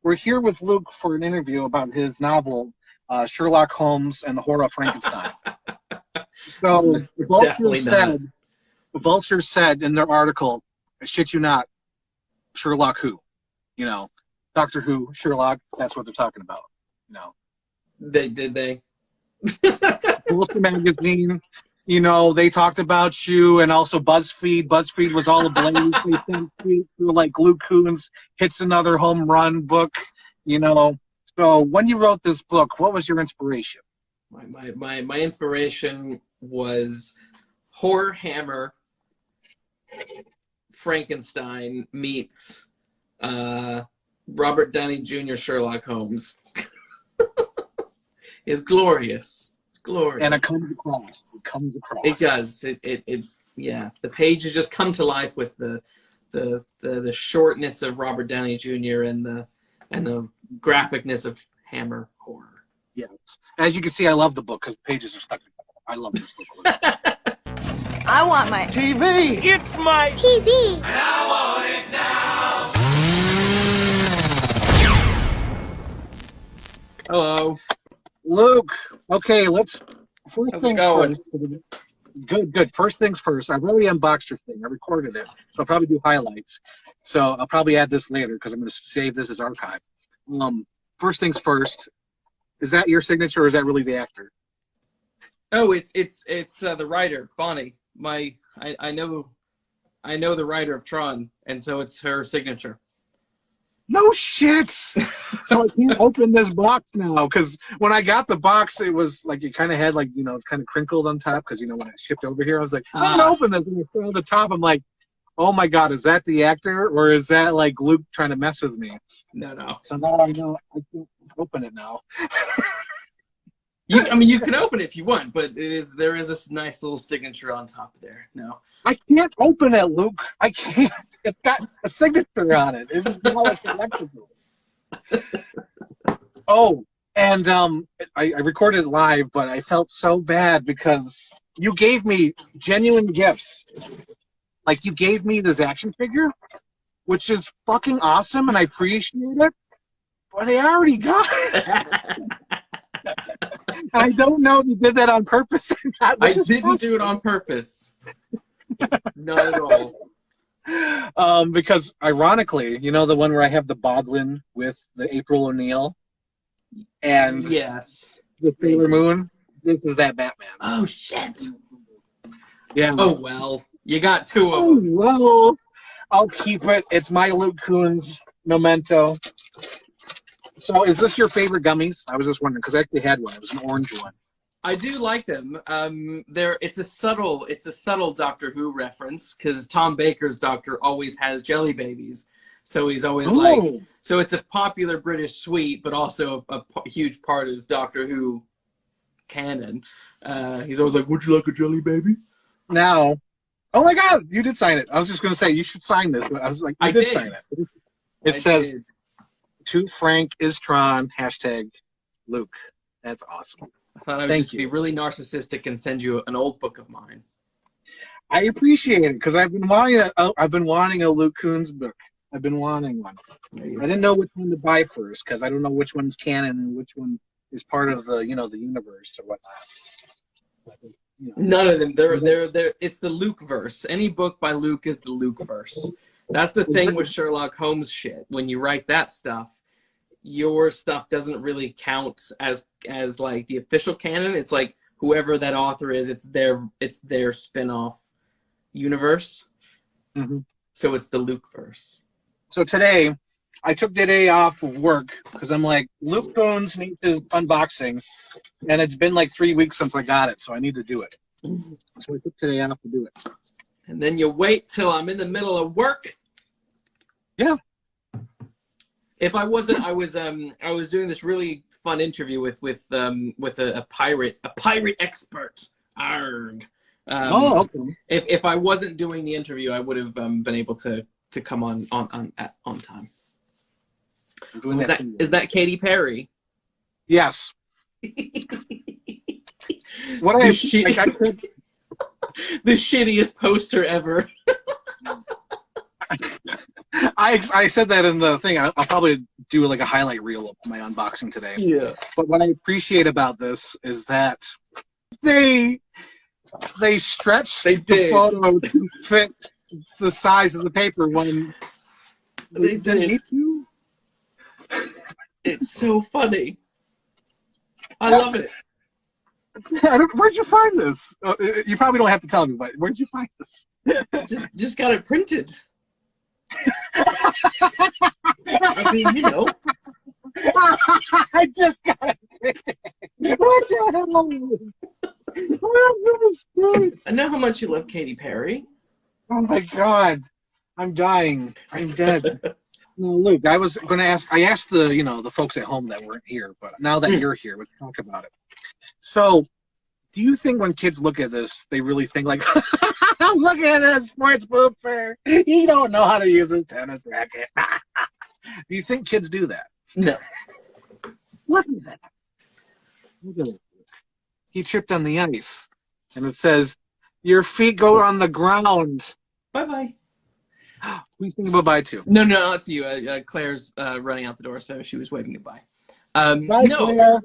we're here with Luke for an interview about his novel, Sherlock Holmes and the Horror of Frankenstein. So the Vulture said in their article, I shit you not, Sherlock who? You know, Doctor Who, Sherlock, that's what they're talking about. You know. Did they? Vulture magazine, you know, they talked about you, and also BuzzFeed. BuzzFeed was all ablaze. They sent tweets through like Luke Coons hits another home run book, you know. So when you wrote this book, what was your inspiration? My inspiration was Horror Hammer Frankenstein meets Robert Downey Jr. Sherlock Holmes. It's glorious. Glorious. And it comes across. It does. Yeah. The pages just come to life with the shortness of Robert Downey Jr. and the graphicness of Hammer horror. Yeah. As you can see, I love the book because the pages are stuck together. I love this book. I want my TV. It's my TV. And I want it now. Hello. Luke. Okay, let's first How's thing it going? First. Good. First things first. I've already unboxed your thing. I recorded it, so I'll probably do highlights. So I'll probably add this later because I'm going to save this as archive. First things first. Is that your signature, or is that really the actor? Oh, it's the writer, Bonnie. I know the writer of Tron, and so it's her signature. No shit. So I can't open this box now because when I got the box, it was like it kind of had like, you know, it's kind of crinkled on top because, you know, when I shipped over here, I was like, I'm gonna open this, and I saw the top. I'm like, oh my god, is that the actor, or is that like Luke trying to mess with me? No. So now I know I can't open it now. You can open it if you want, but there is this nice little signature on top there. No. I can't open it, Luke. I can't. It's got a signature on it. It's not like electrical. Oh, and I recorded it live, but I felt so bad because you gave me genuine gifts. Like, you gave me this action figure, which is fucking awesome, and I appreciate it, but I already got it. I don't know if you did that on purpose or not. I didn't do it on purpose. Not at all. Because ironically, you know the one where I have the Boglin with the April O'Neil and yes, the Sailor Moon? This is that Batman. Oh shit. Yeah. Oh well. You got two of Oh, them. well, I'll keep it. It's my Luke Coons memento. So is this your favorite gummies? I was just wondering because I actually had one. It was an orange one. I do like them. It's a subtle Doctor Who reference because Tom Baker's Doctor always has jelly babies, so he's always like. So it's a popular British sweet, but also a huge part of Doctor Who canon. He's always like, "Would you like a jelly baby?" Now, oh my God, you did sign it. I was just going to say you should sign this, but I was like, I did sign it. It says, "To Frank is Tron #Luke." That's awesome. I thought I would just be really narcissistic and send you an old book of mine. I appreciate it because I've been wanting a Luke Coons book. I've been wanting one. I didn't know which one to buy first because I don't know which one's canon and which one is part of the the universe or whatnot. None of them. They're. It's the Luke verse. Any book by Luke is the Luke verse. That's the thing with Sherlock Holmes shit. When you write that stuff, your stuff doesn't really count as like the official canon. It's like whoever that author is, it's their spin-off universe. Mm-hmm. So it's the Luke verse. So today, I took the day off of work because I'm like, Luke Coons needs his unboxing, and it's been like 3 weeks since I got it, so I need to do it. Mm-hmm. So I took today off to do it. And then you wait till I'm in the middle of work. Yeah. If I wasn't, I was doing this really fun interview with a pirate expert. Arg. Okay. If I wasn't doing the interview, I would have been able to come on time. Is that Katy Perry? Yes. What the shittiest poster ever. I said that in the thing. I'll probably do like a highlight reel of my unboxing today. Yeah. But what I appreciate about this is that they stretched They the did. photo to fit the size of the paper when They didn't did. need to. It's so funny. I love it. Where'd you find this? You probably don't have to tell me, but where'd you find this? Just got it printed. I mean, you know. I just got it printed. What the hell? What I know how much you love Katy Perry. Oh my God, I'm dying. I'm dead. No, Luke, I was going to ask. I asked the folks at home that weren't here, but now that you're here, let's talk about it. So, do you think when kids look at this, they really think like, "Look at this sports booper. He don't know how to use a tennis racket." Do you think kids do that? No. Look at that. Look at it. He tripped on the ice, and it says, "Your feet go on the ground." Bye-bye. Please think bye-bye too. No, it's you. Claire's running out the door, so she was waving goodbye. Bye, no, Claire.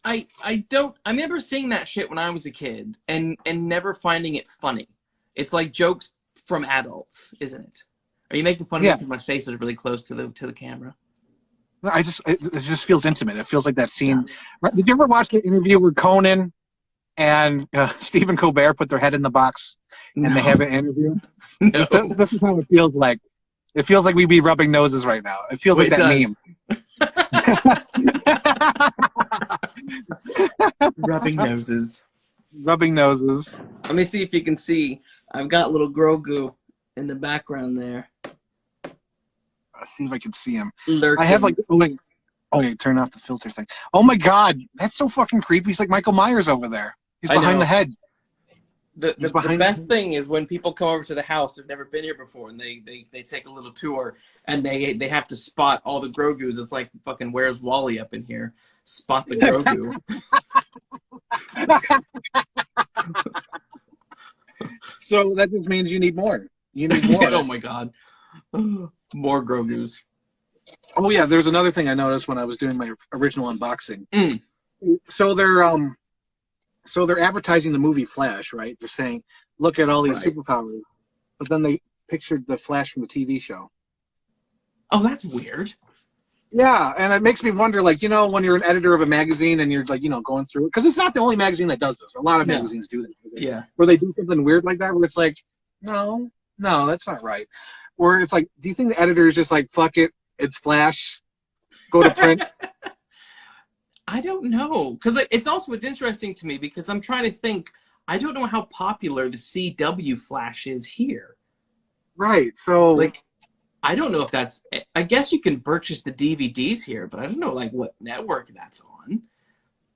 I don't. I remember seeing that shit when I was a kid and never finding it funny. It's like jokes from adults, isn't it? Are you making fun of me because my face was really close to the camera? It just feels intimate. It feels like that scene. Yeah. Did you ever watch the interview where Conan and Stephen Colbert put their head in the box and they have an interview? No. This is how it feels like. It feels like we'd be rubbing noses right now. It feels like that meme. Rubbing noses. Rubbing noses. Let me see if you can see. I've got little Grogu in the background there. Let's see if I can see him. Lurking. I have like, turn off the filter thing. Oh my God, that's so fucking creepy. He's like Michael Myers over there. He's behind the head. The best thing is when people come over to the house, they've never been here before, and they take a little tour, and they have to spot all the Grogus. It's like fucking Where's Wally up in here? Spot the Grogu. So that just means you need more. You need more. Oh my God. More Grogus. Oh yeah, there's another thing I noticed when I was doing my original unboxing. Mm. So they're advertising the movie Flash, right? They're saying, look at all these superpowers. But then they pictured the Flash from the TV show. Oh, that's weird. Yeah, and it makes me wonder, like, when you're an editor of a magazine and you're, like, going through it. Because it's not the only magazine that does this. A lot of magazines do that. Yeah. Where they do something weird like that, where it's like, no, that's not right. Where it's like, do you think the editor is just like, fuck it, it's Flash, go to print? I don't know, because it's interesting to me because I'm trying to think. I don't know how popular the CW Flash is here. Right. So, like, I don't know if that's. I guess you can purchase the DVDs here, but I don't know like what network that's on.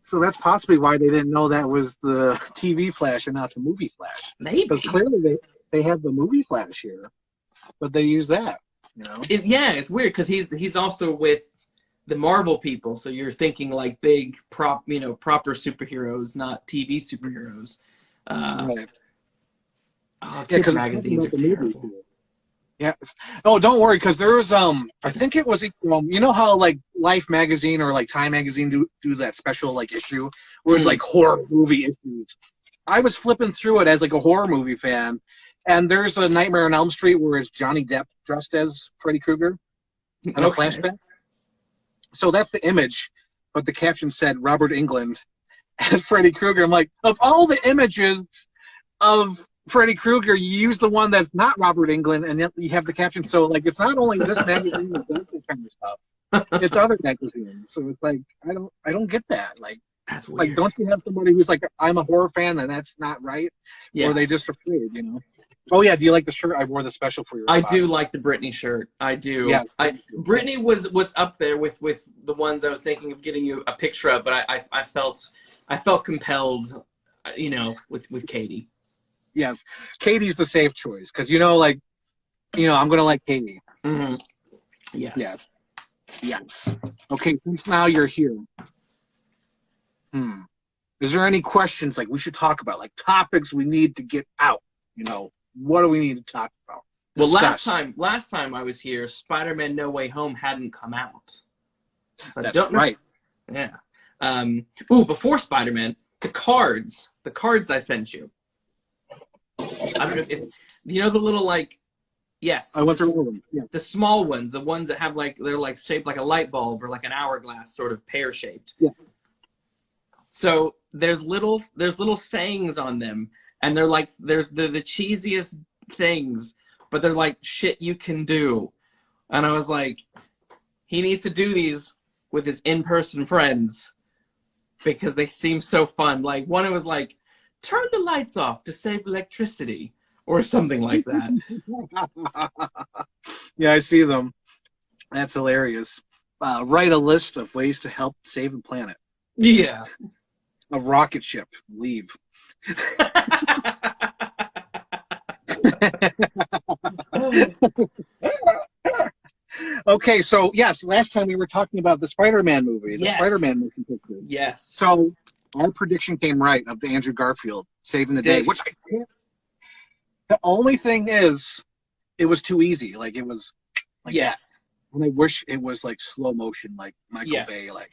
So that's possibly why they didn't know that was the TV Flash and not the movie Flash. Maybe because clearly they have the movie Flash here, but they use that. It's weird because he's also with the Marvel people, so you're thinking like big proper superheroes, not TV superheroes. Right. Kids magazines are terrible. Yeah. Oh, don't worry, because there was I think it was you know how like Life magazine or like Time magazine do that special like issue where it's like horror movie issues. I was flipping through it as like a horror movie fan, and there's a Nightmare on Elm Street where it's Johnny Depp dressed as Freddy Krueger in a flashback. So that's the image, but the caption said Robert Englund as Freddy Krueger. I'm like, of all the images of Freddy Krueger, you use the one that's not Robert Englund, and yet you have the caption. So like, it's not only this magazine that does that kind of stuff; it's other magazines. So it's like, I don't get that. Like, that's weird. Like, don't you have somebody who's like, I'm a horror fan, and that's not right? Yeah. Or are they just afraid? Oh yeah, do you like the shirt I wore the special for your? I do like the Britney shirt. I do. Yeah. Britney was up there with the ones I was thinking of getting you a picture of, but I felt compelled, with Katie. Yes, Katie's the safe choice because I'm gonna like Katie. Mm-hmm. Yes. Yes. Okay, since now you're here, is there any questions like we should talk about, like topics we need to get out? What do we need to talk about? Well, Discuss. last time I was here, Spider-Man No Way Home hadn't come out. So That's right. Yeah. Before Spider-Man, the cards I sent you. I don't know if you know the little like, yes, I went through all of them. Yeah. the small ones, the ones that have like they're like shaped like a light bulb or like an hourglass, sort of pear shaped. Yeah. So there's little sayings on them, and they're the cheesiest things, but they're like shit you can do. And I was like, he needs to do these with his in-person friends because they seem so fun. Like one, it was like, turn the lights off to save electricity or something like that. Yeah, I see them. That's hilarious. Write a list of ways to help save the planet. Yeah. A rocket ship. Leave. Okay, so yes, last time we were talking about the Spider-Man movie, the Yes. Spider-Man motion picture. Yes. So our prediction came right of the Andrew Garfield saving the day, Did. which I can't. The only thing is, it was too easy. Like it was like that. Yes. And I wish it was like slow motion, like Michael Yes. Bay, like.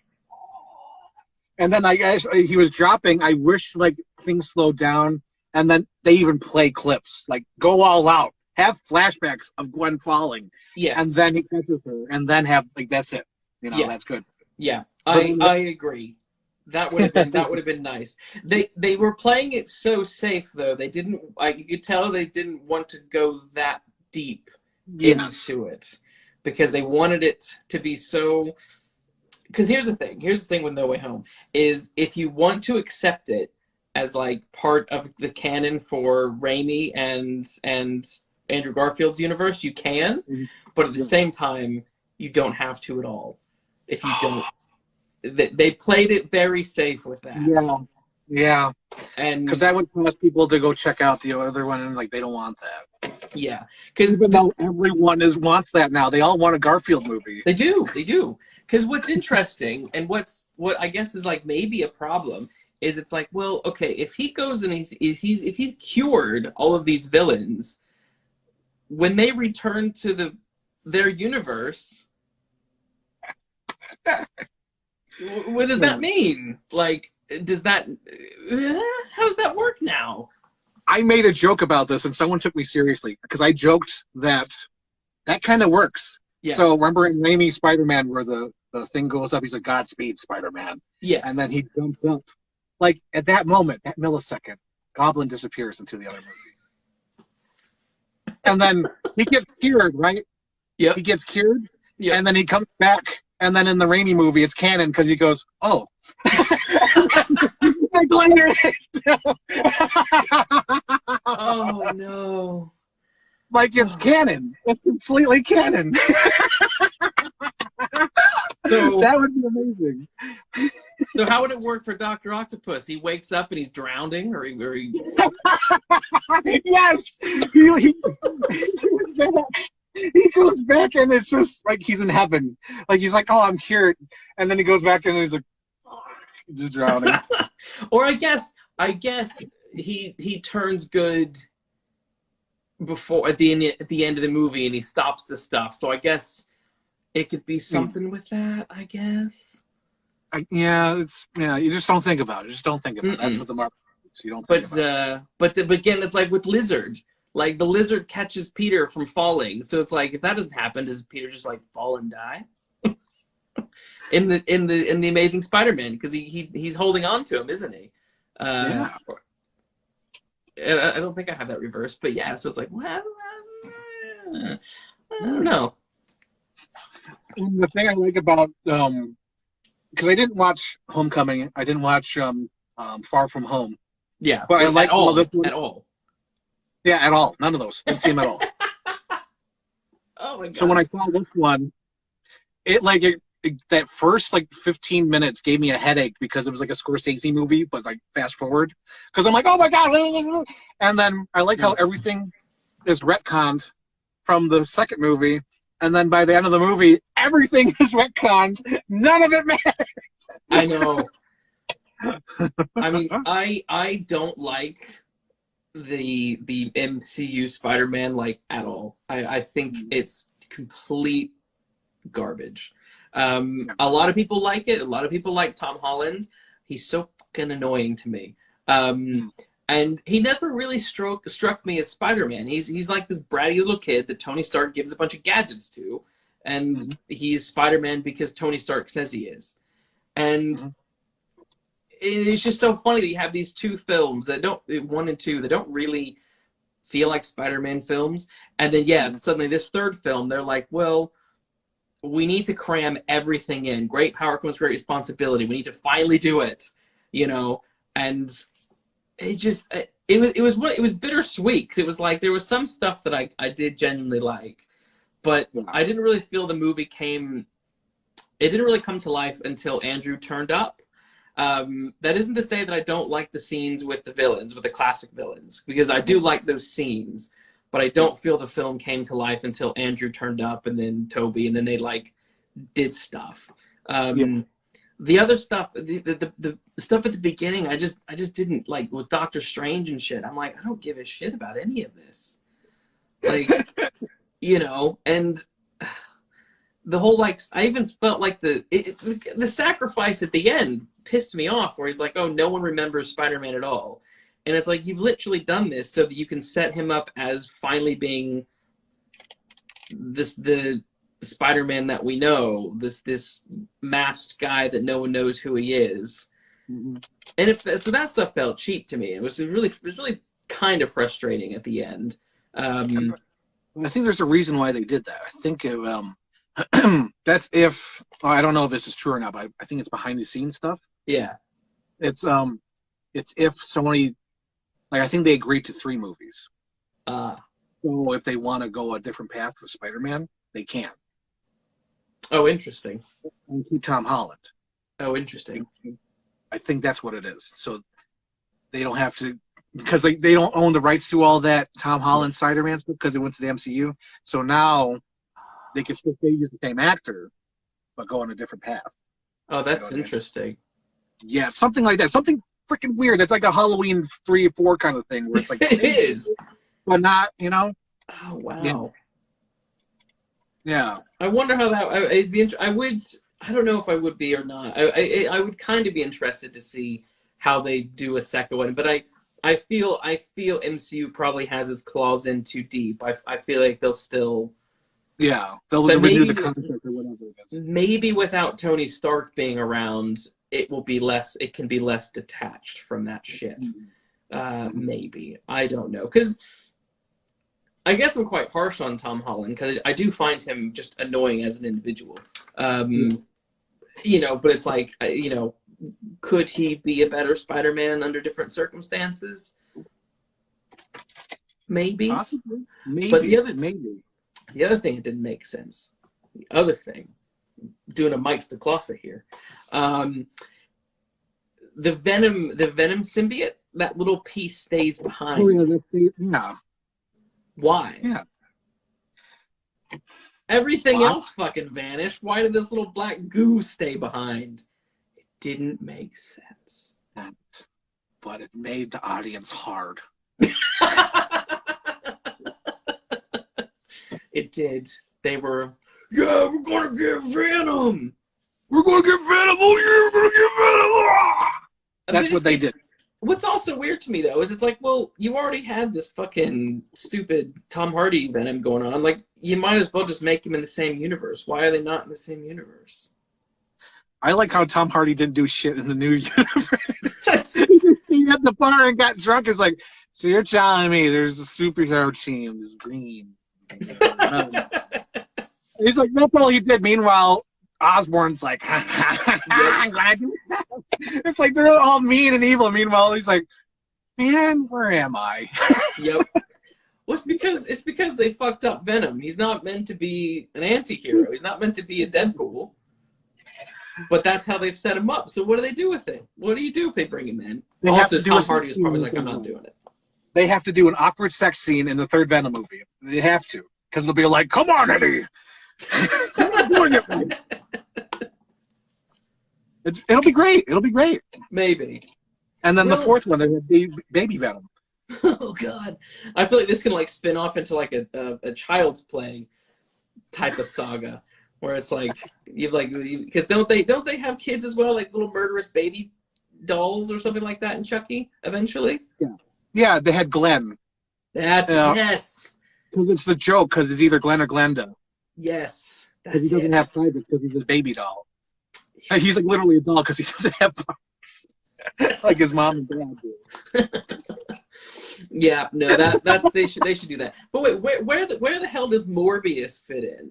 And then I guess he was dropping. I wish like things slowed down, and then they even play clips, like go all out, have flashbacks of Gwen falling, Yes. and then he catches her, and then have like that's it. You know, Yeah. that's good. Yeah. I agree. That would have been nice. They were playing it so safe though. They didn't. You could tell they didn't want to go that deep Yes. into it because they wanted it to be so. Because here's the thing with No Way Home is if you want to accept it as like part of the canon for Raimi and Andrew Garfield's universe, you can, Mhm. but at the same time, you don't have to at all. If you don't, they played it very safe with that. Yeah. And Because that would cause people to go check out the other one, and like they don't want that. yeah, because Even though everyone wants that now, they all want a Garfield movie. they do. Because what's interesting and what I guess is like maybe a problem is it's like, well, okay, if he goes and if he's cured all of these villains, when they return to their universe, what does that mean? Like, does that how does that work now? I made a joke about this, and someone took me seriously because I joked that kind of works. Yeah. So remember in Raimi Spider-Man where the thing goes up, he's like, Godspeed, Spider-Man. Yes. And then he jumps up. Like, at that moment, that millisecond, Goblin disappears into the other movie. And then he gets cured, right? Yep. He gets cured, Yep. and then he comes back, and then in the Raimi movie, it's canon because he goes, oh. Like later. Oh no. Like it's canon. It's completely canon. So that would be amazing. So how would it work for Dr. Octopus? He wakes up and he's drowning, or he Yes. He goes back and it's just like he's in heaven. Like he's like, oh, I'm cured, and then he goes back and he's like, oh, he's just drowning. Or I guess he turns good before at the end of the movie and he stops the stuff. So I guess it could be something with that. I guess. You just don't think about it. Just don't think about it. That's what the Marvel is. You don't think about it. But again, it's like with Lizard. Like the lizard catches Peter from falling, so it's like if that doesn't happen, does Peter just like fall and die? in the Amazing Spider-Man, because he's holding on to him, isn't he? Yeah. And I don't think I have that reversed, but yeah. So it's like, well, I don't know. And the thing I like about because I didn't watch Homecoming, I didn't watch Far From Home. Yeah, but I like at all. Yeah, at all. None of those. Didn't see him at all. Oh my god! So when I saw this one, that first 15 minutes gave me a headache because it was like a Scorsese movie, but like fast forward because I'm like, oh my god! And then I like how everything is retconned from the second movie, and then by the end of the movie, everything is retconned. None of it matters. I know. I mean, I don't like the MCU Spider-Man like at all. I think it's complete garbage. A lot of people like it. A lot of people like Tom Holland. He's so fucking annoying to me. And he never really struck me as Spider-Man. He's like this bratty little kid that Tony Stark gives a bunch of gadgets to, and he's Spider-Man because Tony Stark says he is. And it's just so funny that you have these two films that don't, 1 and 2, that don't really feel like Spider-Man films. And then, suddenly this third film, they're like, well, we need to cram everything in. Great power comes great responsibility. We need to finally do it, and it just, it was bittersweet, because it was like, there was some stuff that I did genuinely like, but I didn't really feel the movie it didn't really come to life until Andrew turned up. That isn't to say that I don't like the scenes with the villains, with the classic villains, because I do like those scenes, but I don't feel the film came to life until Andrew turned up, and then Toby, and then they did stuff. The other stuff, the stuff at the beginning, I just didn't like, with Doctor Strange and shit. I'm like, I don't give a shit about any of this, and the whole I even felt like the sacrifice at the end pissed me off, where he's like, oh, no one remembers Spider-Man at all. And it's like, you've literally done this so that you can set him up as finally being the Spider-Man that we know, this masked guy that no one knows who he is. And so that stuff felt cheap to me. It was really kind of frustrating at the end. I think there's a reason why they did that. I think that's I don't know if this is true or not, but I think it's behind the scenes stuff. Yeah. It's if Sony, I think they agreed to 3 movies. So if they want to go a different path with Spider-Man, they can. Oh, interesting. And keep Tom Holland. Oh, interesting. I think that's what it is. So they don't have to, because they don't own the rights to all that Tom Holland Spider-Man stuff, because it went to the MCU. So now they can still use the same actor, but go on a different path. Oh, that's interesting. Yeah, something like that. Something freaking weird. It's like a Halloween 3 or 4 kind of thing, where it's like it is, but not, Oh wow. Yeah. I wonder how that. I don't know if I would be or not. I would kind of be interested to see how they do a second one, but I feel MCU probably has its claws in too deep. I feel like they'll still. Yeah, they'll renew the contract or whatever it is. Maybe without Tony Stark being around, it can be less detached from that shit. Maybe. I don't know. Because I guess I'm quite harsh on Tom Holland, because I do find him just annoying as an individual. But it's like, could he be a better Spider-Man under different circumstances? Maybe. Possibly. Maybe. But the other thing, it didn't make sense. The other thing, doing a Mike's DeClosa here, the Venom symbiote, that little piece stays behind. Oh, yeah. Why? Yeah. Everything else fucking vanished. Why did this little black goo stay behind? It didn't make sense. But it made the audience hard. It did. They were, we're gonna get Venom. We're gonna get Venom. Oh yeah, we're gonna get Venom. That's what they did. What's also weird to me, though, is it's like, well, you already had this fucking stupid Tom Hardy Venom going on. Like, you might as well just make him in the same universe. Why are they not in the same universe? I like how Tom Hardy didn't do shit in the new universe. He just came at the bar and got drunk. It's like, so you're telling me there's a superhero team, this green. He's like, that's all he did. Meanwhile, Osborn's like, I'm glad you. It's like they're all mean and evil. Meanwhile, he's like, man, where am I? Yep. Well, it's because they fucked up Venom. He's not meant to be an anti-hero. He's not meant to be a Deadpool. But that's how they've set him up. So what do they do with it? What do you do if they bring him in? Also, Tom Hardy is probably like, I'm not doing it. They have to do an awkward sex scene in the third Venom movie. They have to. Because they'll be like, come on, Eddie. I'm not doing it, man. It'll be great. It'll be great. Maybe. And then the fourth one, they have baby Venom. Oh God, I feel like this can like spin off into like a Child's Play type of saga, where it's like you've like because don't they have kids as well, like little murderous baby dolls or something like that in Chucky eventually? Yeah, they had Glenn. That's yes, Because it's the joke. Because it's either Glenn or Glenda. yes, Because that's he doesn't it. have privates because he's a baby doll. And he's like literally a doll because he doesn't have privates. Like his mom and dad do. Yeah, no, that's they should do that. But wait, where the hell does Morbius fit in?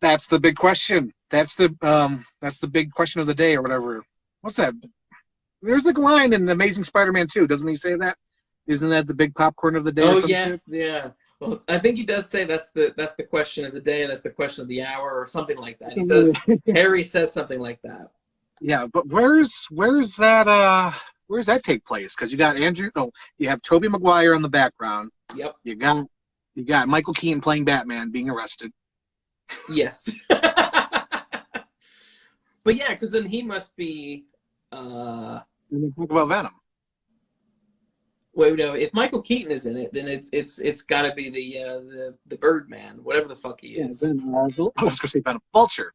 That's the big question. That's the big question of the day or whatever. What's that? There's a line in Amazing Spider-Man 2. Doesn't he say that? Isn't that the big popcorn of the day? Oh or some yes, shit? yeah. Well, I think he does say that's the question of the day, that's the question of the hour, or something like that. He does. Harry says something like that. Yeah, but where's that? Where's that take place? Because you got you have Tobey Maguire in the background. Yep. You got Michael Keaton playing Batman being arrested. Yes. But yeah, because then he must be. And then talk about Venom. Wait, no. If Michael Keaton is in it, then it's got to be the Birdman, whatever the fuck he is. Yeah, I was going to say Venom. Vulture.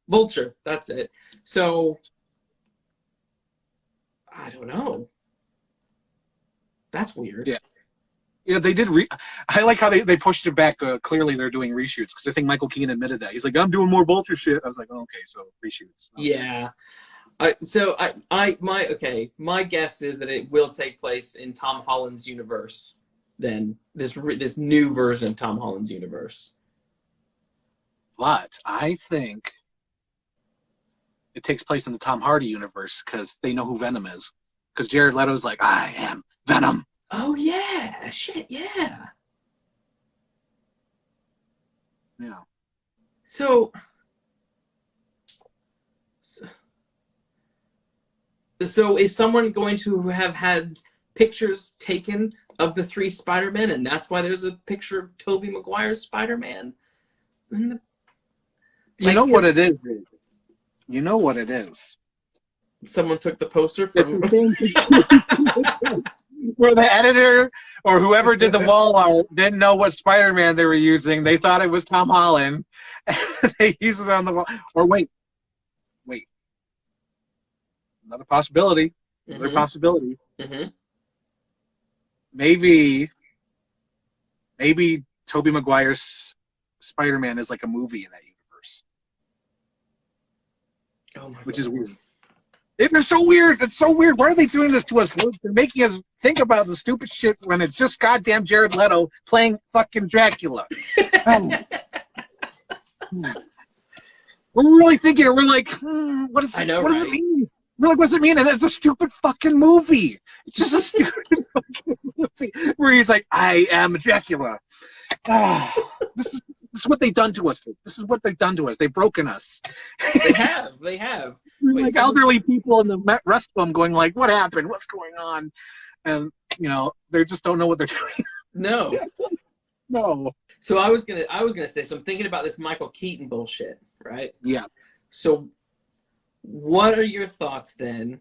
Vulture. That's it. So I don't know. That's weird. Yeah. Yeah, they did. I like how they pushed it back. Clearly, they're doing reshoots because I think Michael Keaton admitted that. He's like, I'm doing more Vulture shit. I was like, oh, okay, so reshoots. Okay. Yeah. My guess is that it will take place in Tom Holland's universe. Then this new version of Tom Holland's universe. But I think it takes place in the Tom Hardy universe because they know who Venom is. Because Jared Leto's like, I am Venom. Oh yeah, shit, yeah. Yeah. So is someone going to have had pictures taken of the three Spider-Men, and that's why there's a picture of Tobey Maguire's Spider-Man? You know what it is, dude. You know what it is. Someone took the poster from... Where the editor or whoever did the wall art didn't know what Spider-Man they were using. They thought it was Tom Holland. They used it on the wall. Or wait. Another possibility. Another possibility. Mm-hmm. Maybe Tobey Maguire's Spider-Man is like a movie in that universe. Oh my which God. is weird. It's so weird. It's so weird. Why are they doing this to us, Luke? They're making us think about the stupid shit when it's just goddamn Jared Leto playing fucking Dracula. We're really thinking it. We're like, what does it mean? We're like, what does it mean? And it's a stupid fucking movie. It's just a stupid fucking movie where he's like, I am Dracula. This is what they've done to us. This is what they've done to us. They've broken us. They have. We're like elderly people in the rest of them going like, what happened? What's going on? And, they just don't know what they're doing. No. No. So I was gonna say, so I'm thinking about this Michael Keaton bullshit, right? Yeah. So what are your thoughts then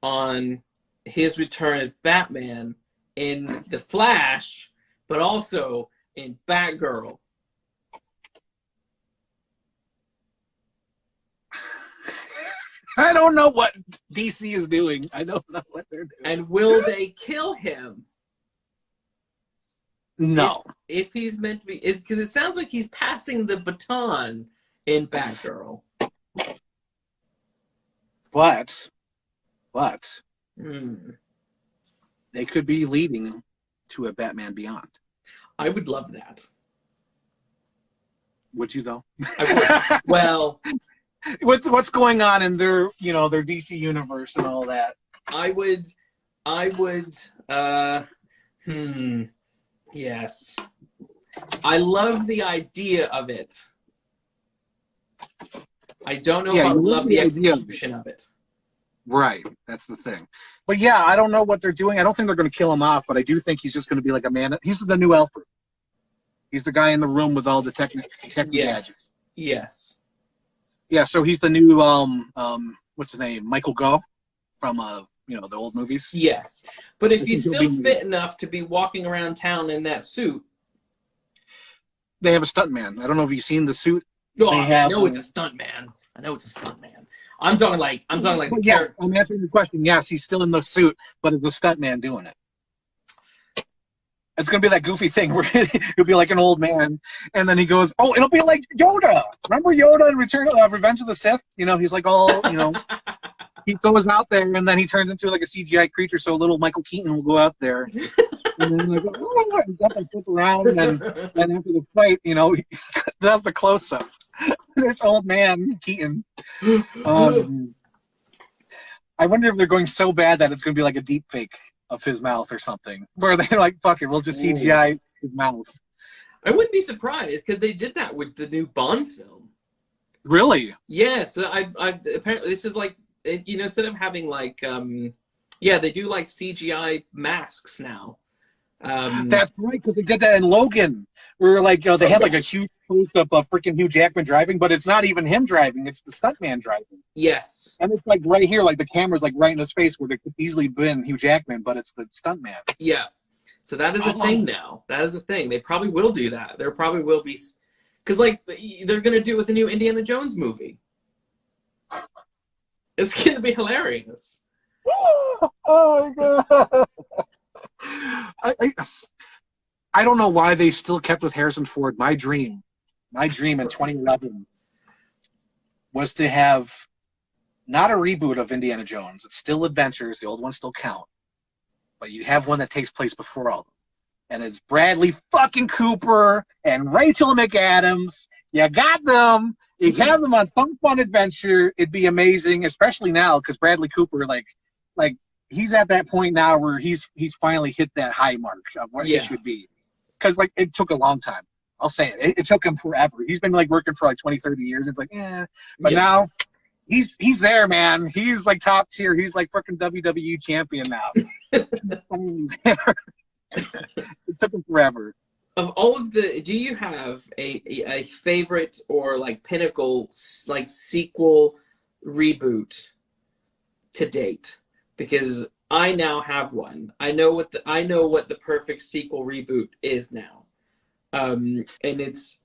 on his return as Batman in The Flash, but also in Batgirl? I don't know what DC is doing. I don't know what they're doing. And will they kill him? No. If he's meant to be, because it sounds like he's passing the baton in Batgirl. But they could be leading to a Batman Beyond. I would love that. Would you though? I would. Well, what's going on in their their DC universe and all that? I would. Yes. I love the idea of it. I don't know if I love the execution of it. Right, that's the thing. But yeah, I don't know what they're doing. I don't think they're going to kill him off, but I do think he's just going to be like a man. He's the new Alfred. He's the guy in the room with all the technical gadgets. Yes. Yeah, so he's the new what's his name? Michael Gough from the old movies. Yes, but if I he's think he'll still be- fit enough to be walking around town in that suit, They have a stuntman. I don't know if you've seen the suit. oh, They I have. know it's a stunt man. I know it's a stunt man. I'm talking like the Yeah, character. I'm answering the question. Yes, he's still in the suit, but it's a stuntman doing it. It's going to be that goofy thing where he'll be like an old man, and then he goes, "Oh, it'll be like Yoda. Remember Yoda in Revenge of the Sith? He's like all, he goes out there, and then he turns into like a CGI creature, so little Michael Keaton will go out there, and then like, oh, and jump and flip around, and after the fight, he does the close-up. This old man, Keaton. I wonder if they're going so bad that it's going to be like a deep fake of his mouth or something, where they're like, fuck it, we'll just CGI his mouth. I wouldn't be surprised because they did that with the new Bond film. Really? Yeah, so I apparently this is like, instead of having like, they do like CGI masks now. That's right, because they did that in Logan, where like they had like a huge close-up of freaking Hugh Jackman driving, but it's not even him driving; it's the stuntman driving. Yes, and it's like right here, like the camera's like right in his face, where it could easily been Hugh Jackman, but it's the stuntman. Yeah, so that is a thing now. That is a thing. They probably will do that. There probably will be, because like they're gonna do it with the new Indiana Jones movie. It's gonna be hilarious. Oh my god. I don't know why they still kept with Harrison Ford. My dream in 2011 was to have not a reboot of Indiana Jones. It's still adventures. The old ones still count. But you have one that takes place before all of them. And it's Bradley fucking Cooper and Rachel McAdams. You got them. You have them on some fun adventure. It'd be amazing, especially now because Bradley Cooper, like he's at that point now where he's finally hit that high mark of what it should be. Because like it took a long time. I'll say it. It took him forever. He's been like working for like 20, 30 years. It's like, but now he's there, man. He's like top tier. He's like freaking WWE champion now. It took him forever. Of all of the, do you have a favorite or like pinnacle like sequel reboot to date? Because I now have one. I know what the perfect sequel reboot is now, and it's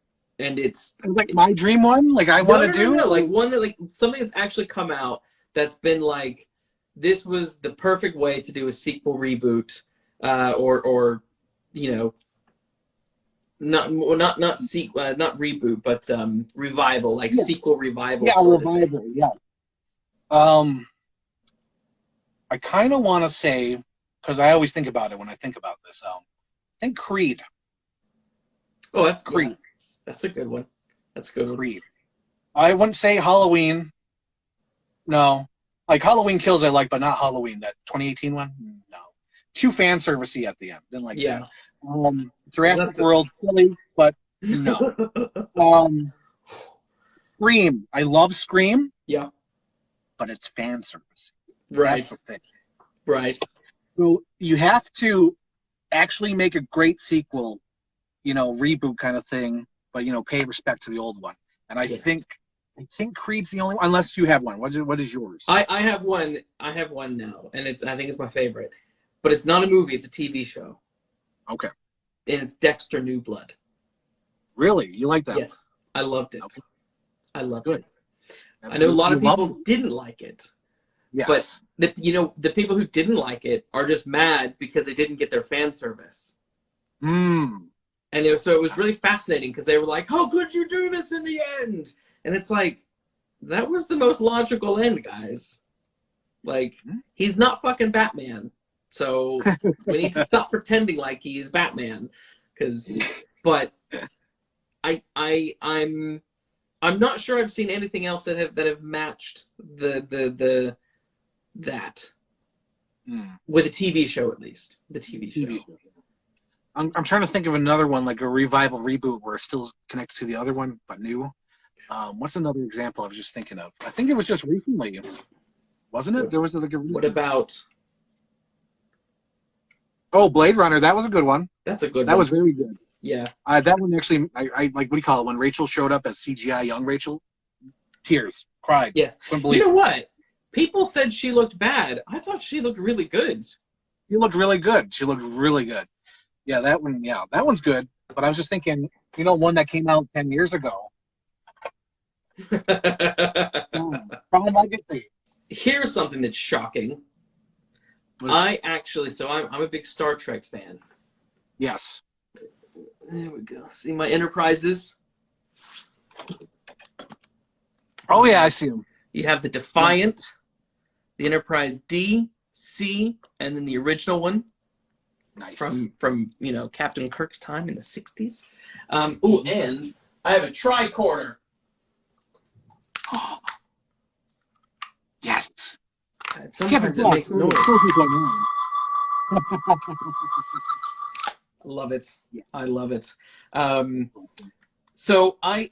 like my dream one. Like I want to do like one that like something that's actually come out that's been like this was the perfect way to do a sequel reboot, or not reboot, but revival, like sequel revival. Yeah, revival. Yeah. I kind of want to say, because I always think about it when I think about this. I think Creed. Oh, that's Creed. Yeah. That's a good one. That's a good one. Creed. I wouldn't say Halloween. No, like Halloween Kills I like, but not Halloween. That 2018 one. No, too fan servicey at the end. Didn't like that. Jurassic World, silly, but no. Scream. I love Scream. Yeah. But it's fan service. Right. That's the thing. Right. So you have to actually make a great sequel, reboot kind of thing, but pay respect to the old one. And I think Creed's the only one, unless you have one. What is yours? I have one. I have one now, and I think it's my favorite. But it's not a movie. It's a TV show. Okay. And it's Dexter New Blood. Really? You like that? Yes. I loved it. Okay. I loved Good. it. I know a lot of people didn't like it. Yes. But the people who didn't like it are just mad because they didn't get their fan service. Mm. And so it was really fascinating because they were like, "How could you do this in the end?" And it's like, that was the most logical end, guys. Like, he's not fucking Batman, so we need to stop pretending like he's Batman. But I'm not sure I've seen anything else that have matched that with a TV show, at least the TV show. I'm trying to think of another one, like a revival reboot where it's still connected to the other one but new. What's another example I was just thinking of? I think it was just recently, wasn't it? There was like a. What about? Oh, Blade Runner. That was a good one. That's a good. That was very good. Yeah. That one actually, I like. What do you call it? When Rachel showed up as CGI young Rachel, tears, cried. Yes. Couldn't believe You know what? People said she looked bad. I thought she looked really good. She looked really good. She looked really good. Yeah, that one. Yeah, that one's good. But I was just thinking, one that came out 10 years ago. From Legacy. Here's something that's shocking. I'm a big Star Trek fan. Yes. There we go. See my Enterprises? Oh, yeah, I see them. You have the Defiant, the Enterprise D, C, and then the original one. Nice. From Captain Kirk's time in the 60s. And I have a tricorder. Yes. Sometimes it makes noise. I love it. I love it. So I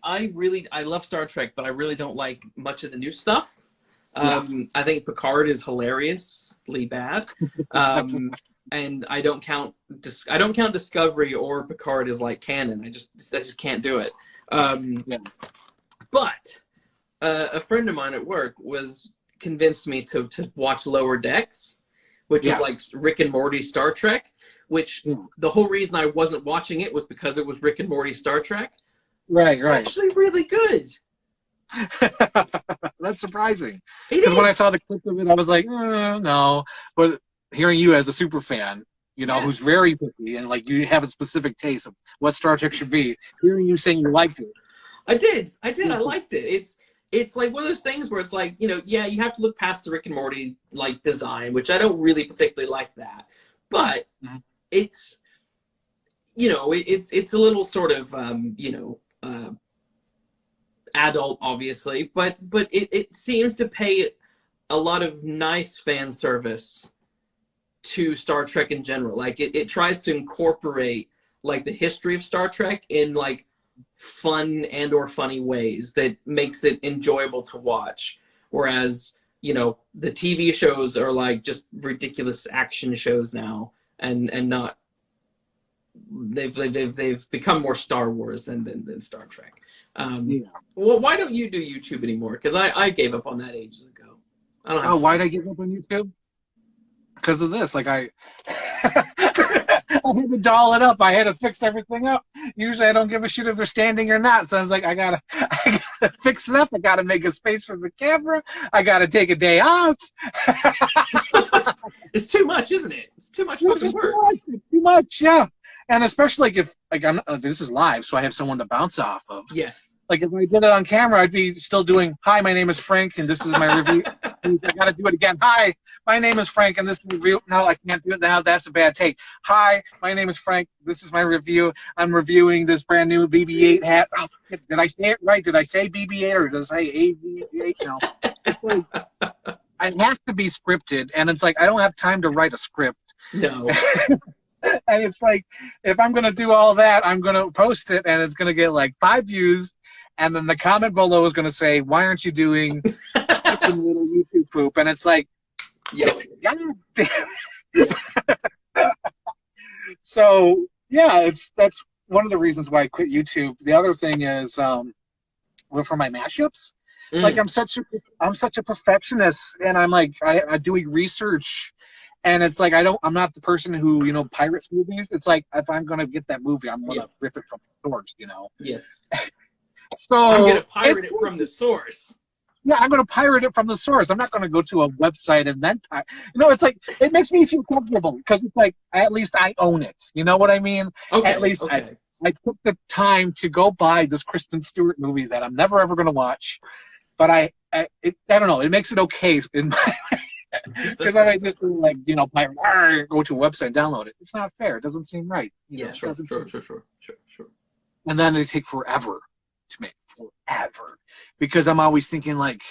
love Star Trek, but I really don't like much of the new stuff. I think Picard is hilariously bad. And I don't count Discovery or Picard as like canon. I just can't do it. But a friend of mine at work convinced me to watch Lower Decks, which is like Rick and Morty Star Trek. Which the whole reason I wasn't watching it was because it was Rick and Morty Star Trek. Right. Actually, really good. That's surprising. Because when I saw the clip of it, I was like, no. But hearing you as a super fan, who's very picky and like you have a specific taste of what Star Trek should be, hearing you saying you liked it. I did. I liked it. It's like one of those things where it's like, you have to look past the Rick and Morty like design, which I don't really particularly like that. But it's it's a little sort of adult, obviously, but it seems to pay a lot of nice fan service to Star Trek in general. Like it tries to incorporate like the history of Star Trek in like fun and or funny ways that makes it enjoyable to watch. Whereas, the TV shows are like just ridiculous action shows now and not they've become more Star Wars than Star Trek. Well, why don't you do YouTube anymore? Because I gave up on that ages ago. I don't have why did I give up on YouTube? Because of this. Like I had to doll it up. I had to fix everything up. Usually I don't give a shit if they're standing or not. So I was like, I gotta fix it up. I gotta make a space for the camera. I gotta take a day off. It's too much, isn't it? It's too much fucking work. It's too much, yeah. And especially like if this is live, so I have someone to bounce off of. Yes. Like if I did it on camera, I'd be still doing, "Hi, my name is Frank, and this is my review." I got to do it again. "Hi, my name is Frank, and this is my review." No, I can't do it now. That's a bad take. "Hi, my name is Frank. This is my review. I'm reviewing this brand new BB-8 hat." Oh, did I say it right? Did I say BB-8 or did I say AV-8? No. It's like, I have to be scripted, and it's like I don't have time to write a script. No. And it's like, if I'm going to do all that, I'm going to post it, and it's going to get like 5 views, and then the comment below is going to say, "Why aren't you doing chicken little YouTube poop?" And it's like, God damn. So, yeah, that's one of the reasons why I quit YouTube. The other thing is, for my mashups, like I'm such a perfectionist, and I'm like, I doing research. And it's like I'm not the person who pirates movies. It's like if I'm gonna get that movie, I'm gonna rip it from the source, Yes. So I'm gonna pirate it from the source. Yeah, I'm gonna pirate it from the source. I'm not gonna go to a website and then it's like it makes me feel comfortable because it's like at least I own it. You know what I mean? Okay. At least I took the time to go buy this Kristen Stewart movie that I'm never ever gonna watch, but I don't know. It makes it okay in my. Because I just pirate, go to a website and download it. It's not fair. It doesn't seem right. Sure. And then they take forever to make. Forever. Because I'm always thinking, like,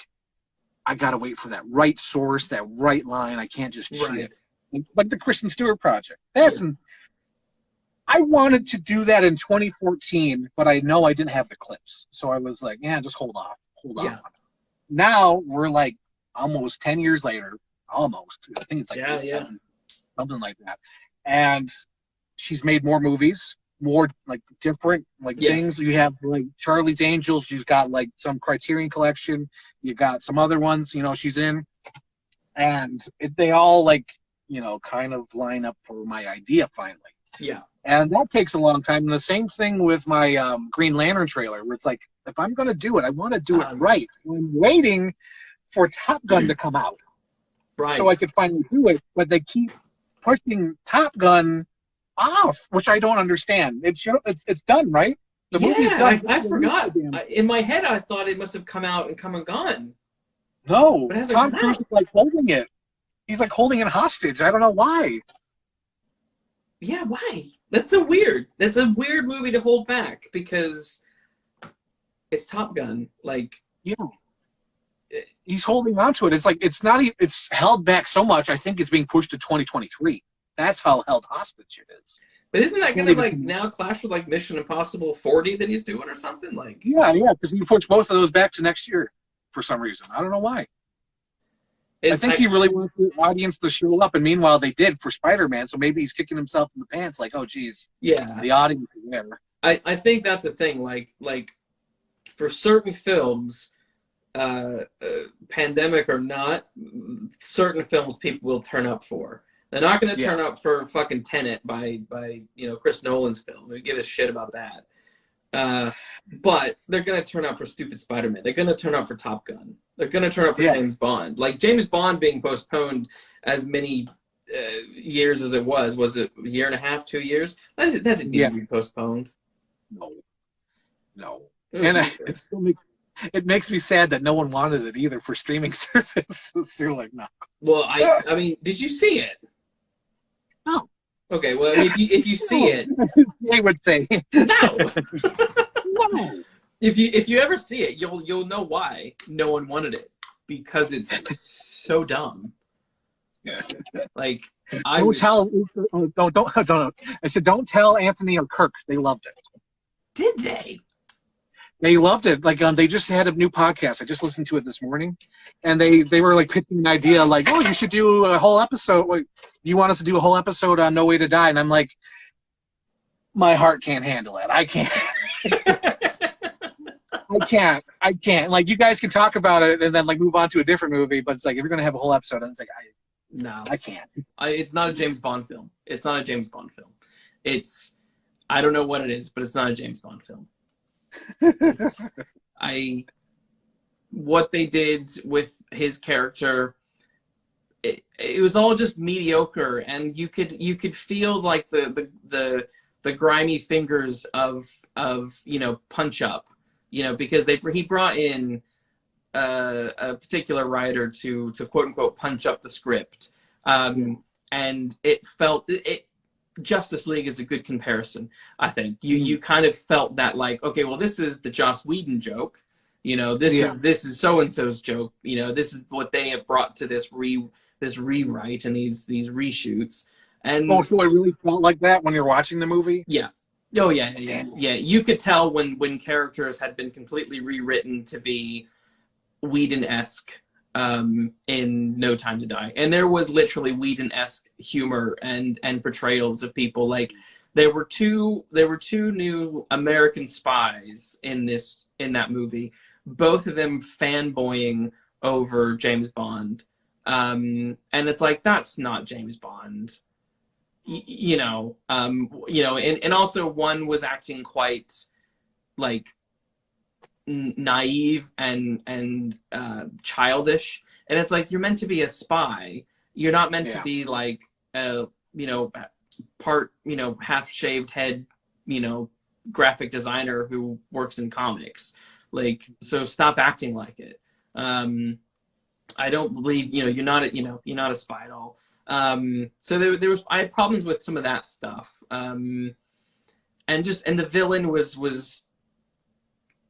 I got to wait for that right source, that right line. I can't just cheat it. Like the Kristen Stewart project. I wanted to do that in 2014, but I know I didn't have the clips. So I was like, just hold off. Now we're like almost 10 years later. Almost. I think it's like 7, something like that. And she's made more movies, more like different things. You have like Charlie's Angels. She's got like some Criterion Collection. You got some other ones. She's in. and they all like, kind of line up for my idea finally. Yeah. And that takes a long time. And the same thing with my Green Lantern trailer, where it's like, if I'm going to do it, I want to do it right. I'm waiting for Top Gun to come out, Right. so I could finally do it. But they keep pushing Top Gun off, which I don't understand. It's done, right? The movie's done. I forgot. In my head, I thought it must have come out and come and gone. No, Tom Cruise is like holding it. He's like holding it hostage. I don't know why. Yeah, why? That's so weird. That's a weird movie to hold back because it's Top Gun. Like, yeah, he's holding on to it. It's like it's held back so much. I think it's being pushed to 2023. That's how held hostage it is. But isn't that going to like now clash with like Mission Impossible 40 that he's doing or something? Like, yeah, because he pushed both of those back to next year for some reason. I don't know why. I think he really wants the audience to show up, and meanwhile they did for Spider-Man, so maybe he's kicking himself in the pants like, oh, geez, yeah, the audience is there. I think that's the thing. Like for certain films, pandemic or not, certain films people will turn up for. They're not going to turn up for fucking Tenet by Chris Nolan's film. We give a shit about that. But they're going to turn up for stupid Spider-Man. They're going to turn up for Top Gun. They're going to turn up for James Bond. Like, James Bond being postponed as many years as it was it a year and a half, 2 years? That didn't need to be postponed. No. And it makes me sad that no one wanted it either for streaming services. They're like, no. Well, I mean, did you see it? No. Okay, well, if you see it... They would say. No! No. If you ever see it, you'll know why no one wanted it. Because it's so dumb. Like, don't tell. I said, don't tell Anthony or Kirk. They loved it. Did they? They loved it. Like, they just had a new podcast. I just listened to it this morning, and they were like pitching an idea, like, oh, you should do a whole episode. Like, you want us to do a whole episode on No Way to Die? And I'm like, my heart can't handle it. I can't. I can't. Like, you guys can talk about it and then like move on to a different movie, but it's like if you're gonna have a whole episode, and it's like I can't. It's not a James Bond film. It's not a James Bond film. I don't know what it is, but it's not a James Bond film. What they did with his character, it was all just mediocre, and you could feel like the grimy fingers of Punch Up, because he brought in a particular writer to quote unquote punch up the script, and it felt Justice League is a good comparison. I think you kind of felt that, like, okay, well, this is the Joss Whedon joke, this is so and so's joke, this is what they have brought to this rewrite and these reshoots. And so it really felt like that when you're watching the movie. Yeah. Oh yeah. You could tell when characters had been completely rewritten to be Whedon-esque in No Time to Die, and there was literally Whedon-esque humor and portrayals of people. Like, there were two new American spies in that movie, both of them fanboying over James Bond, and it's like, that's not James Bond. And also one was acting quite like naive and childish, and it's like, you're meant to be a spy. You're not meant to be like part half shaved head graphic designer who works in comics. Like, so stop acting like it. I don't believe you're not a spy at all. So I had problems with some of that stuff. And the villain was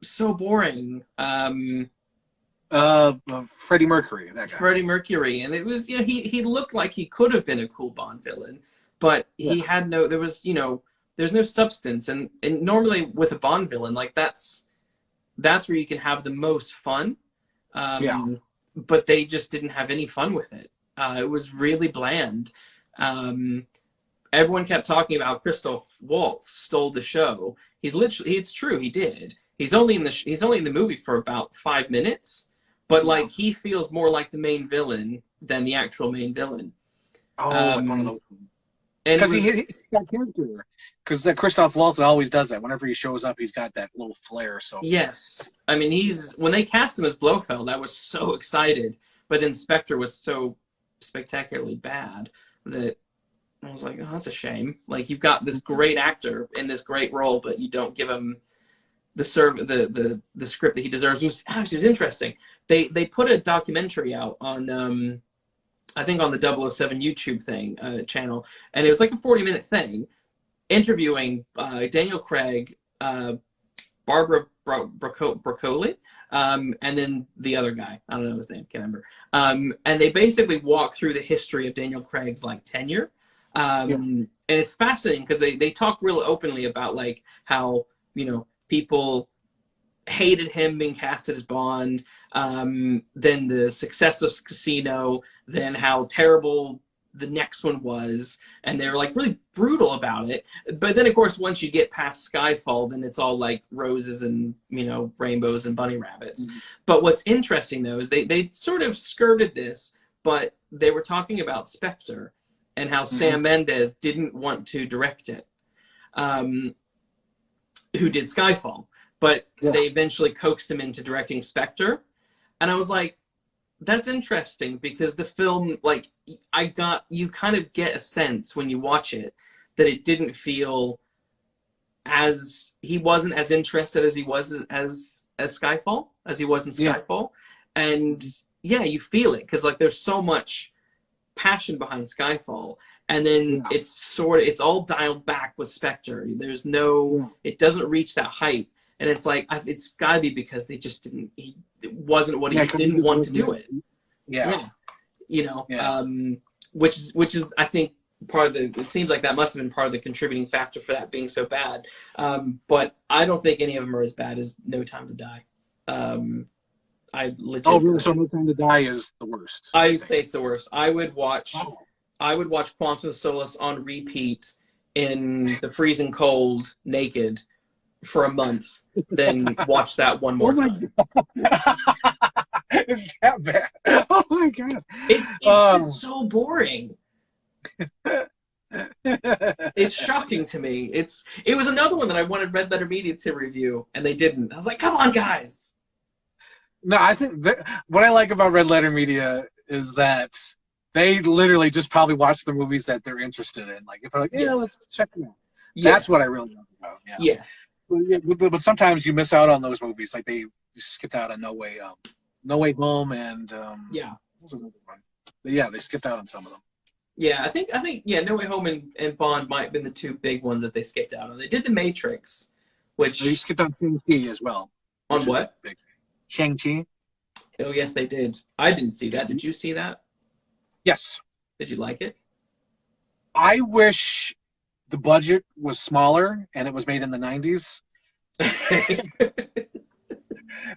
so boring. Freddie Mercury, that guy. Freddie Mercury, and it was, he looked like he could have been a cool Bond villain, but he had there's no substance, and normally with a Bond villain, like, that's where you can have the most fun. But they just didn't have any fun with it. It was really bland. Everyone kept talking about Christoph Waltz stole the show. It's true, he did. He's only in the movie for about 5 minutes, but like, he feels more like the main villain than the actual main villain. Oh, like one of those. And Because he's got character. Because Christoph Waltz always does that. Whenever he shows up, he's got that little flair. So yes, I mean when they cast him as Blofeld, I was so excited, but then Spectre was so spectacularly bad that I was like, oh, that's a shame. Like, you've got this great actor in this great role, but you don't give him the script that he deserves. It was interesting. They put a documentary out on I think on the 007 YouTube channel, and it was like a 40-minute thing interviewing Daniel Craig, Barbara Broccoli, and then the other guy. I don't know his name, can't remember. And they basically walk through the history of Daniel Craig's like tenure. And it's fascinating because they talk real openly about like how, you know, people hated him being casted as Bond, then the success of Casino, then how terrible the next one was, and they're like really brutal about it. But then of course once you get past Skyfall, then it's all like roses and, you know, rainbows and bunny rabbits. Mm-hmm. But what's interesting though is they sort of skirted this, but they were talking about Spectre and how Sam Mendes didn't want to direct it, who did Skyfall, but they eventually coaxed him into directing Spectre. And I was like, that's interesting, because the film, like, you kind of get a sense when you watch it that it didn't feel he wasn't as interested as he was as Skyfall, as he was in Skyfall. And you feel it, because like there's so much passion behind Skyfall, and then it's all dialed back with Spectre. There's it doesn't reach that height, and it's like it's got to be because they just didn't. It wasn't what he didn't want to do it. You know, which is I think part of it seems like that must have been part of the contributing factor for that being so bad. But I don't think any of them are as bad as No Time to Die. I legit. Oh, really? So No Time to Die is the worst. I'd say it's the worst. I would watch Quantum of Solace on repeat in the freezing cold, naked, for a month, then watch that one more time. It's that bad. Oh my god. It's just so boring. It's shocking to me. It was another one that I wanted Red Letter Media to review, and they didn't. I was like, come on, guys. No, I think what I like about Red Letter Media is that they literally just probably watch the movies that they're interested in. Like, if they're like, let's check them out. Yeah. That's what I really love about it. Yeah. Yes. But sometimes you miss out on those movies. Like, they skipped out on No Way Home, and what was another one? But yeah, they skipped out on some of them. Yeah, I think No Way Home and Bond might have been the two big ones that they skipped out on. They did The Matrix, which they skipped on Shang-Chi as well. On what? Shang-Chi. Oh yes, they did. I didn't see that. Did you see that? Yes. Did you like it? I wish the budget was smaller and it was made in the 90s.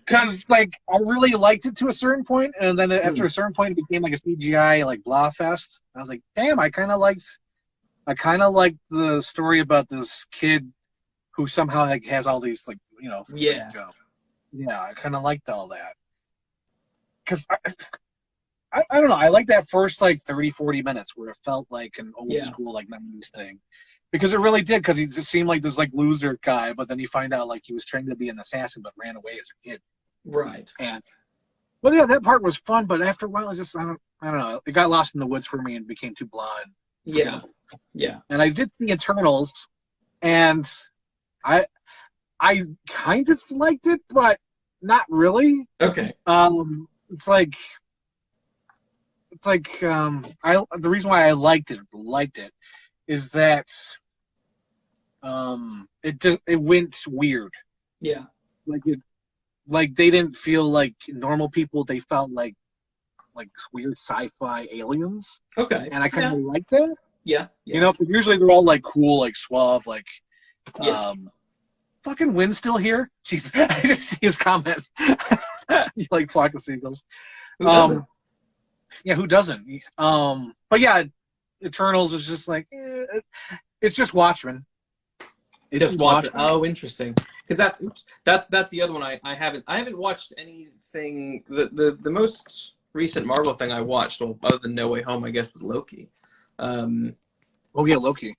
Because, like, I really liked it to a certain point, and then after a certain point, it became like a CGI, like, blah fest. I was like, damn, I kind of liked the story about this kid who somehow, like, has all these, like, you know. I kind of liked all that. Because, I don't know, I like that first, like, 30, 40 minutes where it felt like an old school, like, 90s thing. Because it really did, because he just seemed like this, like, loser guy, but then you find out, like, he was trained to be an assassin but ran away as a kid. Right. But yeah, that part was fun, but after a while, I don't know. It got lost in the woods for me and became too blah. Yeah. And I did the Eternals, and I kind of liked it, but not really. Okay. The reason why I liked it is that it went weird. Yeah. Like they didn't feel like normal people. They felt like weird sci-fi aliens. Okay. And I kind of liked that. Yeah. You know, because usually they're all like cool, like suave, like fucking Wynn's still here? Jesus. I just see his comment. You like flock of seagulls. Who doesn't? Yeah, who doesn't? But yeah, Eternals is just like it's just Watchmen. It's just Watchmen. Oh, interesting. Because that's the other one I haven't watched anything. The most recent Marvel thing I watched, well, other than No Way Home, I guess, was Loki. Oh yeah, Loki.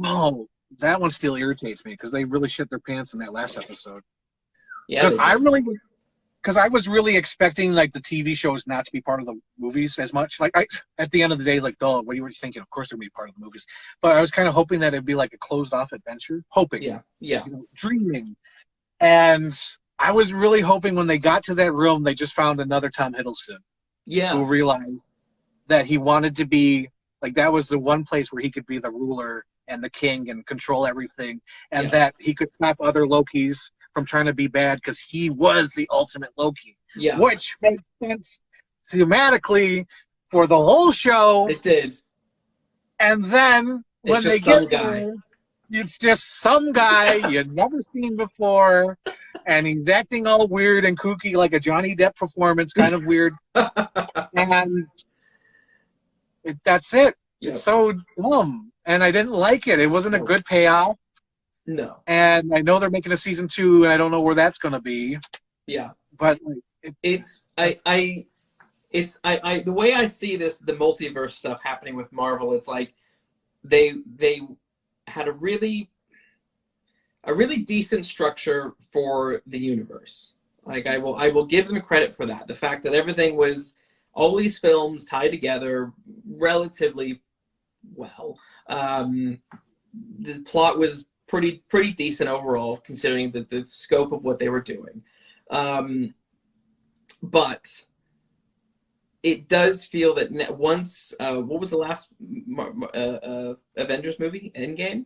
Oh, that one still irritates me because they really shit their pants in that last episode. Yeah, Because I was really expecting like the TV shows not to be part of the movies as much. Like at the end of the day, like, duh, what were you thinking? Of course they're gonna be part of the movies. But I was kind of hoping that it'd be like a closed off adventure. Hoping. yeah. You know, dreaming. And I was really hoping when they got to that room, they just found another Tom Hiddleston. Yeah. Who realized that he wanted to be like that was the one place where he could be the ruler and the king and control everything, and that he could stop other Lokis from trying to be bad because he was the ultimate Loki. Yeah. Which makes sense thematically for the whole show. It did. And then when they get there, it's just some guy you've never seen before, and he's acting all weird and kooky like a Johnny Depp performance, kind of weird. And that's it. Yep. It's so dumb. And I didn't like it. It wasn't a good payoff. No. And I know they're making a season 2, and I don't know where that's going to be. Yeah. But like, the way I see this, the multiverse stuff happening with Marvel, it's like they had a really decent structure for the universe. Like I will give them credit for that. The fact that everything was all these films tied together relatively well. The plot was pretty decent overall, considering the scope of what they were doing. But it does feel that once what was the last Avengers movie? Endgame?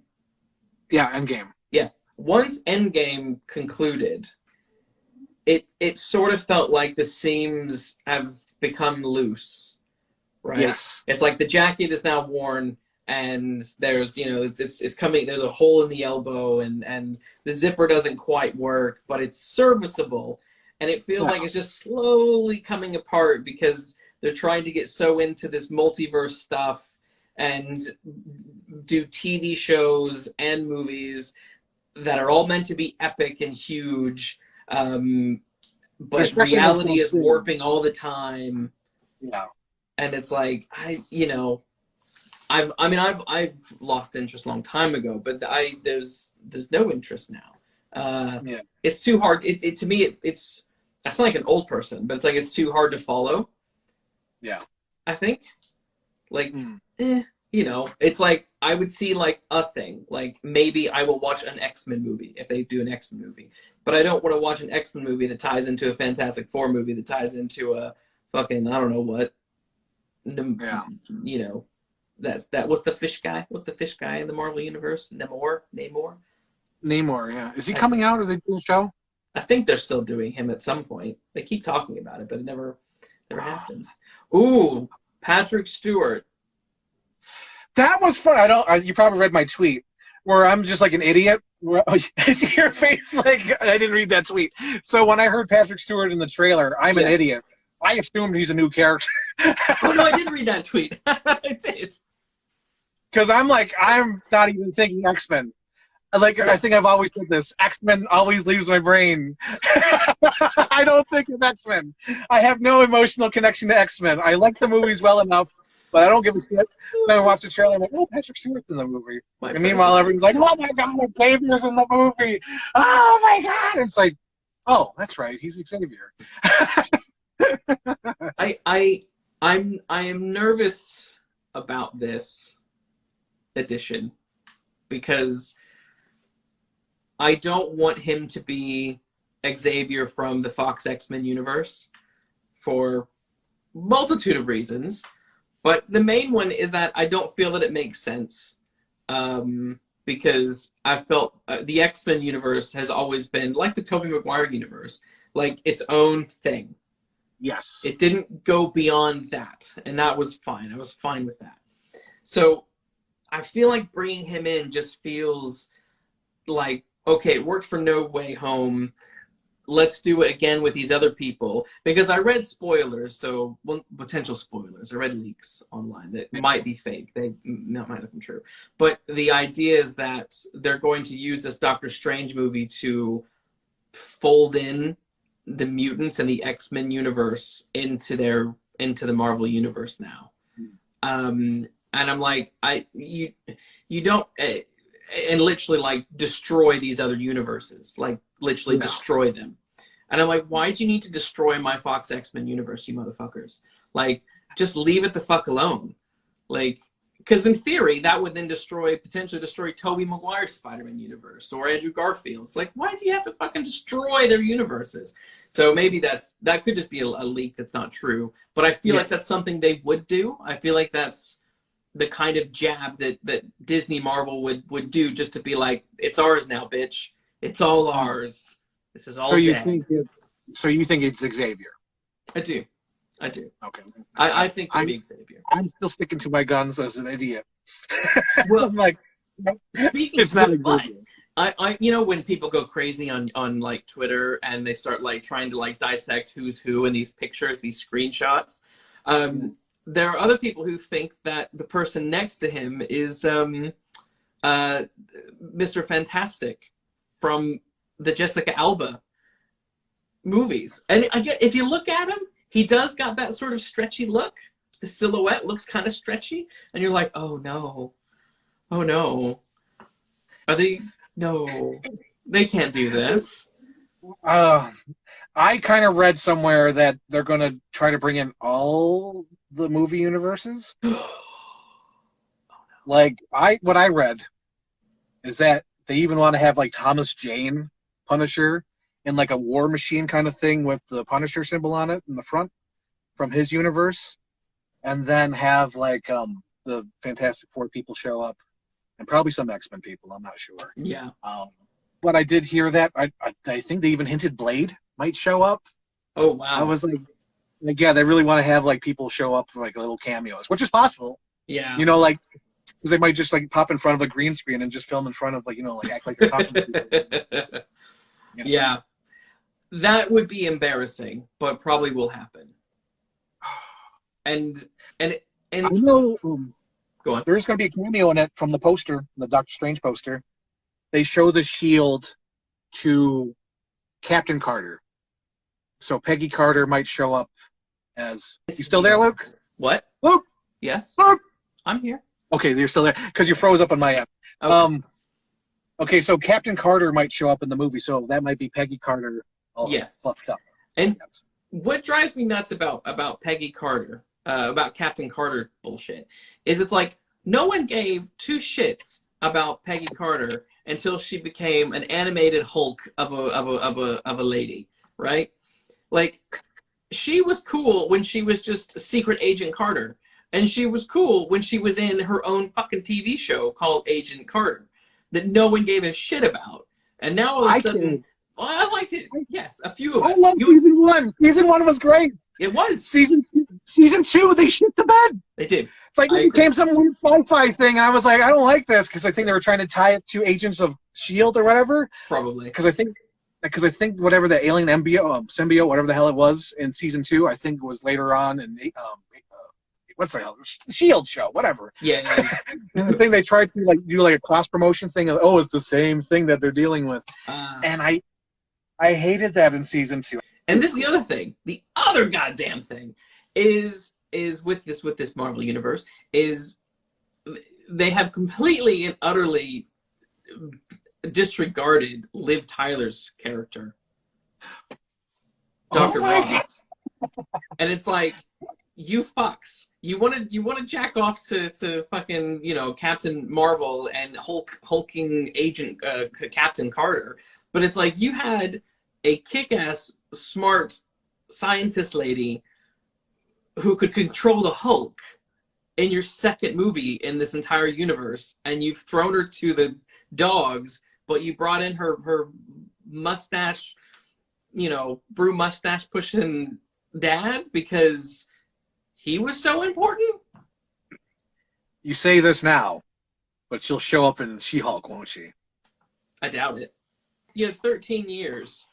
Yeah, Endgame. Yeah. Once Endgame concluded, it sort of felt like the seams have become loose, right? Yes. It's like the jacket is now worn, and there's it's coming. There's a hole in the elbow, and the zipper doesn't quite work, but it's serviceable, and it feels like it's just slowly coming apart because they're trying to get so into this multiverse stuff and do TV shows and movies that are all meant to be epic and huge. But especially reality is warping all the time. Yeah. And it's like, I've lost interest a long time ago, but there's no interest now. It's too hard. To me, it's that's not like an old person, but it's like, it's too hard to follow. Yeah. I think like, it's like, I would see like a thing, like maybe I will watch an X-Men movie if they do an X-Men movie, but I don't want to watch an X-Men movie that ties into a Fantastic Four movie that ties into a fucking, I don't know what, that's that. What's the fish guy? What's the fish guy in the Marvel universe? Namor, yeah. Is he coming out, or they doing a show? I think they're still doing him at some point. They keep talking about it, but it never happens. Ooh, Patrick Stewart. That was fun. You probably read my tweet where I'm just like an idiot. I see your face like I didn't read that tweet. So when I heard Patrick Stewart in the trailer, I'm an idiot. I assumed he's a new character. Oh no, I did read that tweet. I did. Because I'm not even thinking X-Men. Like, I think I've always said this. X-Men always leaves my brain. I don't think of X-Men. I have no emotional connection to X-Men. I like the movies well enough, but I don't give a shit. Then I watch the trailer and I'm like, oh, Patrick Stewart's in the movie. And meanwhile, everyone's like, oh my God, Xavier's in the movie. Oh my God. And it's like, oh, that's right. He's Xavier. I am nervous about this edition because I don't want him to be Xavier from the Fox X-Men universe for multitude of reasons. But the main one is that I don't feel that it makes sense because I felt the X-Men universe has always been like the Tobey Maguire universe, like its own thing. Yes. It didn't go beyond that, and that was fine. I was fine with that. So I feel like bringing him in just feels like, okay, it worked for No Way Home. Let's do it again with these other people. Because I read spoilers, potential spoilers. I read leaks online that might be fake. That might have been true. But the idea is that they're going to use this Doctor Strange movie to fold in the mutants and the X-Men universe into the Marvel universe now. And I'm like, you don't, and literally like destroy these other universes, like literally destroy them. And I'm like, why do you need to destroy my Fox X-Men universe, you motherfuckers? Like, just leave it the fuck alone. Like, because in theory, that would then potentially destroy Tobey Maguire's Spider-Man universe or Andrew Garfield's. Like, why do you have to fucking destroy their universes? So maybe that could just be a leak that's not true. But I feel like that's something they would do. I feel like that's the kind of jab that Disney Marvel would do, just to be like, it's ours now, bitch. It's all ours. This is all so you dead. think it's Xavier? I do. Okay. I think it'll be Xavier. I'm still sticking to my guns as an idiot. Well, I'm like, speaking it's not but Xavier. I when people go crazy on like Twitter and they start like trying to like dissect who's who in these pictures, these screenshots, there are other people who think that the person next to him is Mr. Fantastic from the Jessica Alba movies. And again, if you look at him, he does got that sort of stretchy look. The silhouette looks kind of stretchy, and you're like, oh no, are they? No, they can't do this. I kind of read somewhere that they're going to try to bring in all the movie universes. Like, what I read is that they even want to have like Thomas Jane Punisher in like a War Machine kind of thing with the Punisher symbol on it in the front from his universe, and then have like the Fantastic Four people show up, and probably some X-Men people. I'm not sure. Yeah. But I did hear that I think they even hinted Blade might show up. Oh wow. I was like, yeah, they really want to have like people show up for like little cameos, which is possible. Yeah. You know, like, because they might just like pop in front of a green screen and just film in front of like, you know, like act like they're talking to people. You know? Yeah. That would be embarrassing, but probably will happen. And I know go on. there's going to be a cameo in it from the poster, the Doctor Strange poster. They show the shield to Captain Carter. So Peggy Carter might show up as... You still there, Luke? What? Luke? Yes. Luke? I'm here. Okay, you're still there. Because you froze up on my end. Okay. Okay, so Captain Carter might show up in the movie, so that might be Peggy Carter all Yes. fluffed up. And what drives me nuts about Peggy Carter, about Captain Carter bullshit, is it's like no one gave two shits about Peggy Carter until she became an animated Hulk of a lady, right? Like, she was cool when she was just Secret Agent Carter, and she was cool when she was in her own fucking TV show called Agent Carter that no one gave a shit about. And now all of a sudden, well, I liked it. Yes, a few of us. I loved season one. Season one was great. It was. Season two, they shit the bed. They did. Like, it became some weird sci-fi thing, and I was like, I don't like this, because I think they were trying to tie it to Agents of S.H.I.E.L.D. or whatever. Probably. Because I think whatever the alien symbiote, whatever the hell it was in season two, I think was later on in what's the hell? S.H.I.E.L.D. show, whatever. Yeah. And I think they tried to like do like a cross promotion thing of, it's the same thing that they're dealing with, and I hated that in season two. And this is the other thing. The other goddamn thing is with this Marvel universe is they have completely and utterly disregarded Liv Tyler's character, Dr. Ross. And it's like, you fucks. You want to jack off to fucking, you know, Captain Marvel and hulking Agent Captain Carter, but it's like you had a kick-ass smart scientist lady who could control the Hulk in your second movie in this entire universe, and you've thrown her to the dogs, but you brought in her mustache, you know, brew mustache pushing dad because he was so important. You say this now, but she'll show up in She-Hulk, won't she? I doubt it. You have 13 years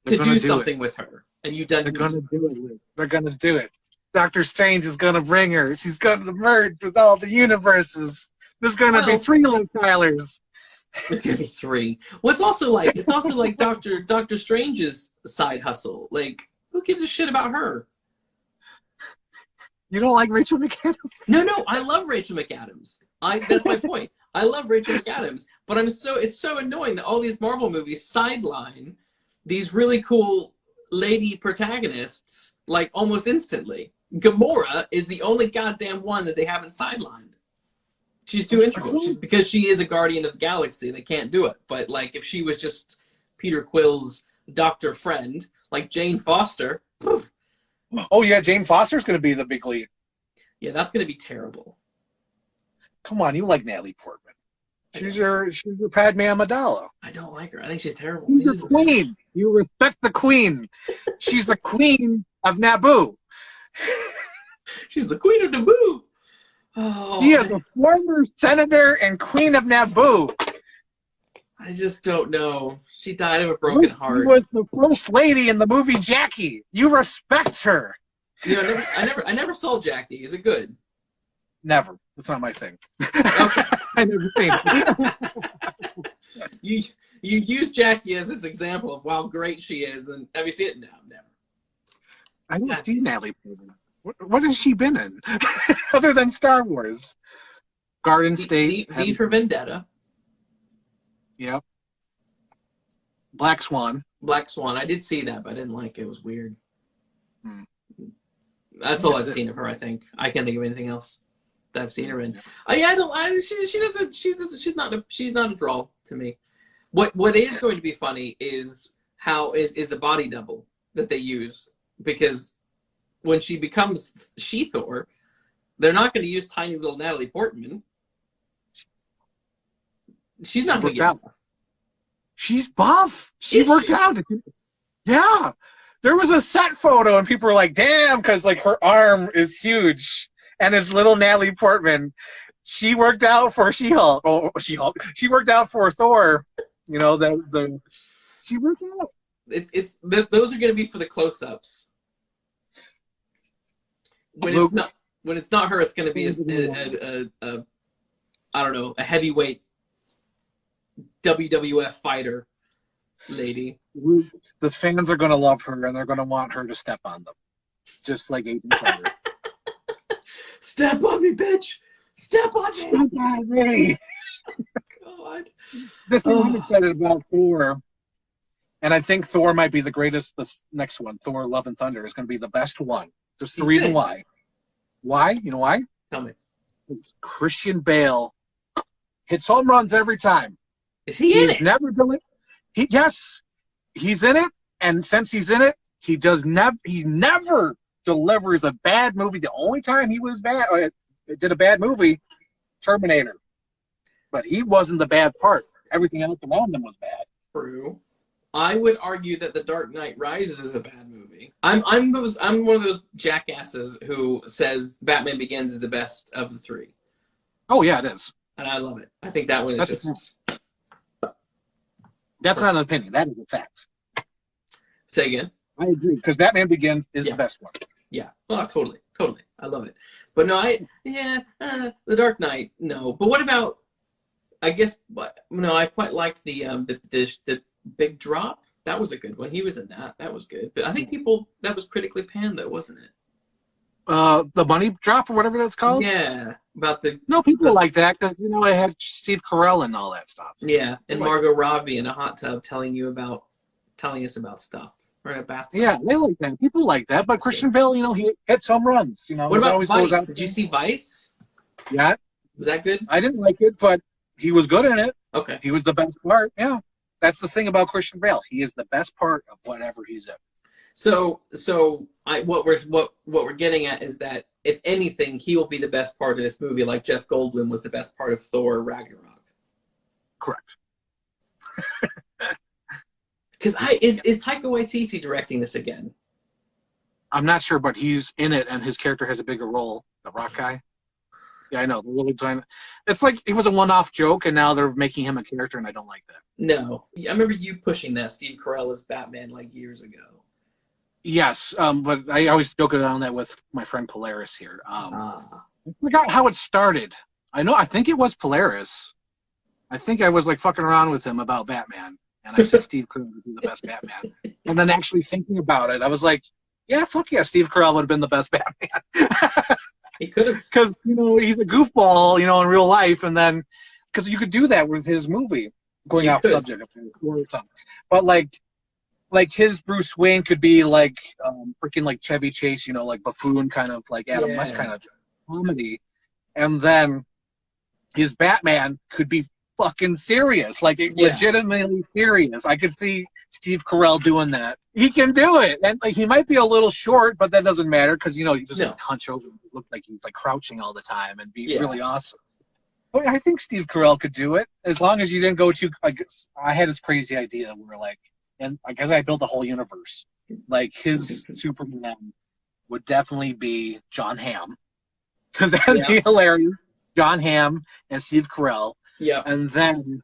to do something with her, and you've done. They're gonna do it. They're gonna do it. Doctor Strange is gonna bring her. She's gonna merge with all the universes. There's gonna be 3 Liv Tylers. There's gonna be 3. Well, it's also like Doctor Strange's side hustle. Like, who gives a shit about her? You don't like Rachel McAdams? No, I love Rachel McAdams. That's my point. I love Rachel McAdams, but it's so annoying that all these Marvel movies sideline these really cool lady protagonists like almost instantly. Gamora is the only goddamn one that they haven't sidelined. She's too integral because she is a Guardian of the Galaxy. They can't do it. But like if she was just Peter Quill's doctor friend, like Jane Foster. Poof. Oh yeah, Jane Foster's going to be the big lead. Yeah, that's going to be terrible. Come on, you like Natalie Portman. She's your Padme Amidala. I don't like her. I think she's terrible. She's the queen. You respect the queen. She's the queen of Naboo. She's the queen of Naboo. Oh, she is a former senator and queen of Naboo. I just don't know. She died of a broken heart. She was the first lady in the movie Jackie. You respect her. You know, I never saw Jackie. Is it good? Never. That's not my thing. Okay. I never seen it. You use Jackie as this example of how great she is, and have you seen it? No, never. I don't see Natalie Portman. What has she been in other than Star Wars? Garden State. V for Vendetta. Yep. Black Swan. Black Swan. I did see that, but I didn't like it. It was weird. That's all I've seen of her. I think I can't think of anything else that I've seen her in. She's not a draw to me. What is going to be funny is how is the body double that they use, because when she becomes She-Thor, they're not going to use tiny little Natalie Portman. She's not going to get buff. She's buff. She worked out. Yeah. There was a set photo and people were like, damn, because like her arm is huge and it's little Natalie Portman. She worked out for She-Hulk. Oh, She-Hulk. She worked out for Thor. You know, she worked out. Those are going to be for the close-ups. When it's not her, it's going to be a I don't know, a heavyweight WWF fighter lady. The fans are going to love her and they're going to want her to step on them, just like Aiden Carter. Step on me, bitch! Step on me! Step on me! God. This is I'm excited about Thor, and I think Thor might be the greatest. This next one, Thor: Love and Thunder, is going to be the best one. There's the reason why. Why? You know why? Tell me. Christian Bale hits home runs every time. Is he in it? Never done it. Yes, he's in it, and since he's in it, he never delivers a bad movie. The only time he was bad, or did a bad movie, Terminator, but he wasn't the bad part. Everything else around him was bad. True. I would argue that The Dark Knight Rises is a bad movie. I'm one of those jackasses who says Batman Begins is the best of the 3. Oh yeah, it is, and I love it. I think that one is just. That's not an opinion. That is a fact. Say again. I agree, because Batman Begins is the best one. Yeah. Oh, totally. I love it. But no, The Dark Knight, no. But what about? I guess. No, I quite liked the Big Drop. That was a good one. He was in that. That was good. But I think that was critically panned, though, wasn't it? The Money Drop or whatever that's called. Yeah, people like that because I had Steve Carell and all that stuff. Yeah, and Margot Robbie in a hot tub telling us about stuff or in a bathtub. Yeah, they like that. People like that. But Christian Bale, he hits home runs. What about Vice? Did you see Vice? Yeah. Was that good? I didn't like it, but he was good in it. Okay. He was the best part. Yeah, that's the thing about Christian Bale. He is the best part of whatever he's in. So what we're getting at is that if anything, he will be the best part of this movie, like Jeff Goldblum was the best part of Thor Ragnarok. Correct. Because is Taika Waititi directing this again? I'm not sure, but he's in it, and his character has a bigger role. The rock guy. Yeah, I know. The little giant. It's like it was a one-off joke, and now they're making him a character, and I don't like that. No, I remember you pushing that Steve Carell as Batman like years ago. Yes, but I always joke around that with my friend Polaris here. I forgot how it started. I think it was Polaris. I think I was like fucking around with him about Batman, and I said Steve Carell would be the best Batman. And then actually thinking about it, I was like, yeah, fuck yeah, Steve Carell would have been the best Batman. He could have. Because, he's a goofball, in real life, and then, because you could do that with his movie, going You off could. subject, but like his Bruce Wayne could be like freaking like Chevy Chase, like buffoon kind of like Adam West kind of comedy, and then his Batman could be fucking serious, like legitimately serious. I could see Steve Carell doing that. He can do it, and like he might be a little short, but that doesn't matter because he doesn't hunch over and look like he's like crouching all the time and be really awesome. But I think Steve Carell could do it as long as you didn't go too. I had this crazy idea where and I guess I built a whole universe. Like his Superman would definitely be John Hamm, because that'd be hilarious. John Hamm and Steve Carell. Yeah. And then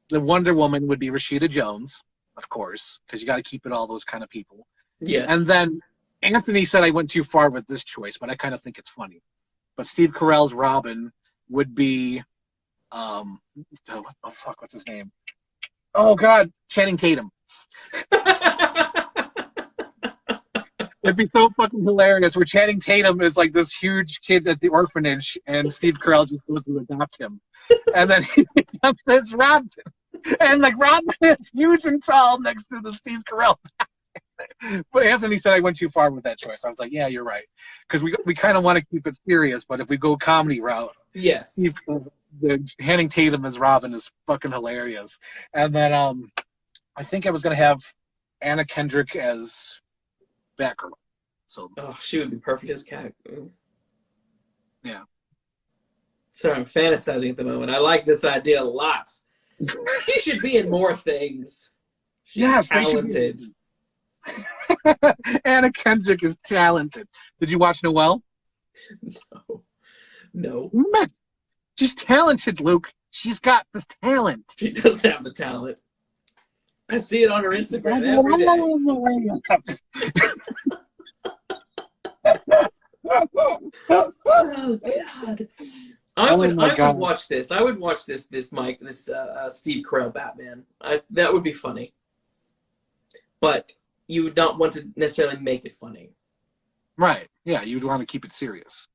the Wonder Woman would be Rashida Jones, of course, because you got to keep it all those kind of people. Yes. And then Anthony said I went too far with this choice, but I kind of think it's funny. But Steve Carell's Robin would be, what's his name? Oh God, Channing Tatum. It'd be so fucking hilarious where Channing Tatum is like this huge kid at the orphanage and Steve Carell just goes to adopt him. And then he becomes this Robin. And like Robin is huge and tall next to the Steve Carell. But Anthony said I went too far with that choice. I was like, yeah, you're right. Because we kind of want to keep it serious, but if we go comedy route, yes, the Channing Tatum as Robin is fucking hilarious. And then I think I was going to have Anna Kendrick as Batgirl. So she would be perfect as Cat. Yeah. Sorry, I'm fantasizing at the moment. I like this idea a lot. She should be in more things. She's talented. Anna Kendrick is talented. Did you watch Noelle? No. She's talented, Luke. She's got the talent. She does have the talent. I see it on her Instagram every day. Oh God! I would watch this. I would watch this Steve Carell Batman. That would be funny. But you would not want to necessarily make it funny. Right? Yeah, you'd want to keep it serious.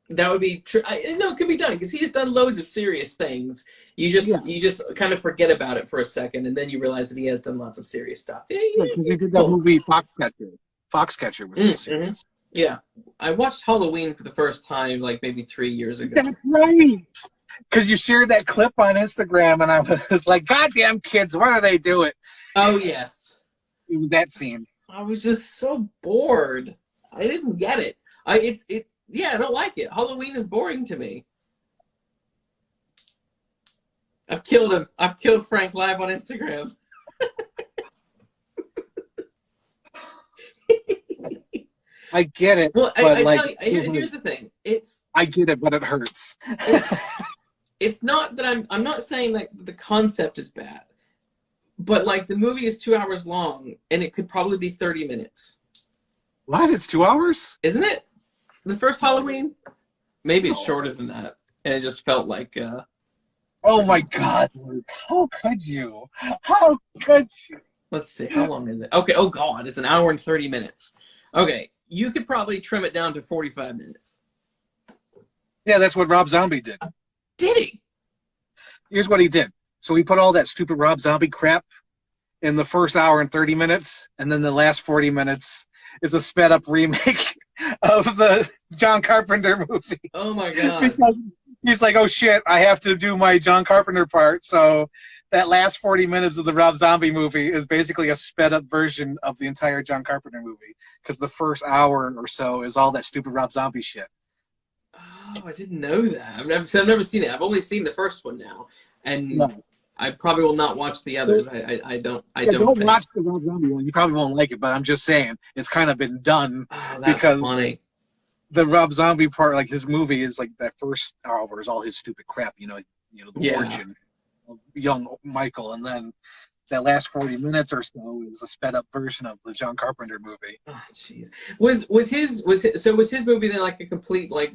That would be true. No, it could be done because he's done loads of serious things. You just kind of forget about it for a second, and then you realize that he has done lots of serious stuff. Because he did that movie Foxcatcher was really serious. Yeah, I watched Halloween for the first time like maybe 3 years ago. That's right. Because you shared that clip on Instagram, and I was like, "Goddamn kids, what are they doing?" Oh yes, that scene. I was just so bored. I didn't get it. I don't like it. Halloween is boring to me. I've killed him. I've killed Frank live on Instagram. I get it. Well, but here's the thing. I get it, but it hurts. It's not that I'm not saying that the concept is bad, but like the movie is 2 hours long and it could probably be 30 minutes. What? It's 2 hours? Isn't it? The first Halloween? Maybe it's shorter than that. And it just felt like oh my God, Luke. How could you? How could you? Let's see, how long is it? Okay, oh God, it's 1 hour and 30 minutes. Okay, you could probably trim it down to 45 minutes. Yeah, that's what Rob Zombie did. Did he? Here's what he did. So he put all that stupid Rob Zombie crap in the first hour and 30 minutes, and then the last 40 minutes is a sped up remake of the John Carpenter movie. Oh my God. Because he's like, oh shit, I have to do my John Carpenter part. So that last 40 minutes of the Rob Zombie movie is basically a sped up version of the entire John Carpenter movie. Because the first hour or so is all that stupid Rob Zombie shit. Oh, I didn't know that. I've never seen it. I've only seen the first one now. And no. I probably will not watch the others. I don't watch the Rob Zombie one. You probably won't like it, but I'm just saying it's kind of been done because funny. The Rob Zombie part, like his movie, is like that first hour is all his stupid crap. The origin of young Michael, and then that last 40 minutes or so is a sped up version of the John Carpenter movie. Oh, jeez. Was his movie then like a complete like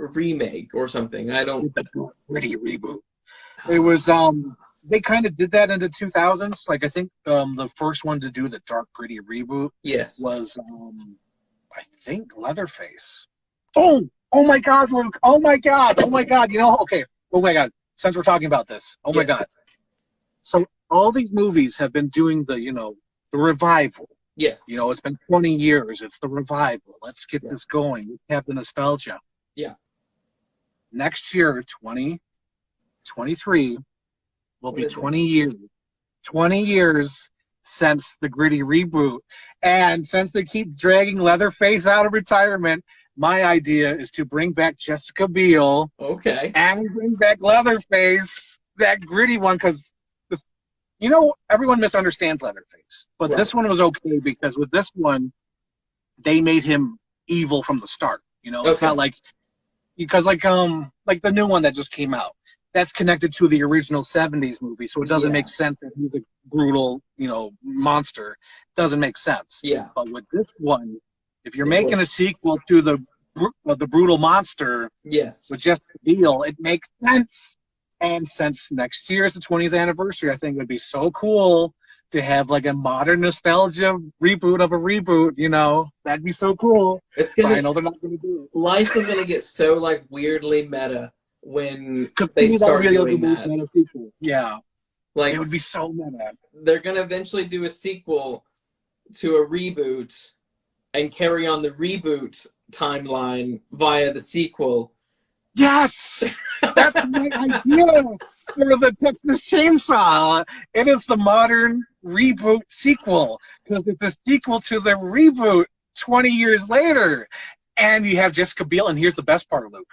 remake or something. I don't. The dark, gritty reboot. It was they kind of did that in the 2000s. Like I think the first one to do the dark, gritty reboot Yes. was I think Leatherface. Oh my God, Luke! Oh my God! Oh my God! You know, okay. Oh my God! Since we're talking about this, oh my Yes. God! So all these movies have been doing the the revival. Yes. You know, it's been 20 years. It's the revival. Let's get Yeah. this going. Let's have the nostalgia. Yeah. Next year, 2023, will What be is it? 20 years. 20 years since the gritty reboot. And since they keep dragging Leatherface out of retirement, my idea is to bring back Jessica Biel Okay. and bring back Leatherface, that gritty one, because everyone misunderstands Leatherface, but Right. this one was okay because with this one, they made him evil from the start. You know, it's Okay. not like because like the new one that just came out, that's connected to the original '70s movie, so it doesn't Yeah. make sense that he's a brutal, monster. Doesn't make sense. Yeah. But with this one, if you're It making a works. sequel to the brutal monster Yes. with Jessica Biel, it makes sense. And since next year is the 20th anniversary, I think it would be so cool to have like a modern nostalgia reboot of a reboot. That'd be so cool. It's But I gonna. know they're not going to do it Life is gonna get so like weirdly meta when because they start doing that. Yeah, Like it would be so meta. they're gonna eventually do a sequel to a reboot and carry on the reboot timeline via the sequel. Yes, that's my idea for the Texas Chainsaw. It is the modern reboot sequel because it's a sequel to the reboot 20 years later. And you have Jessica Biel, and here's the best part, Luke.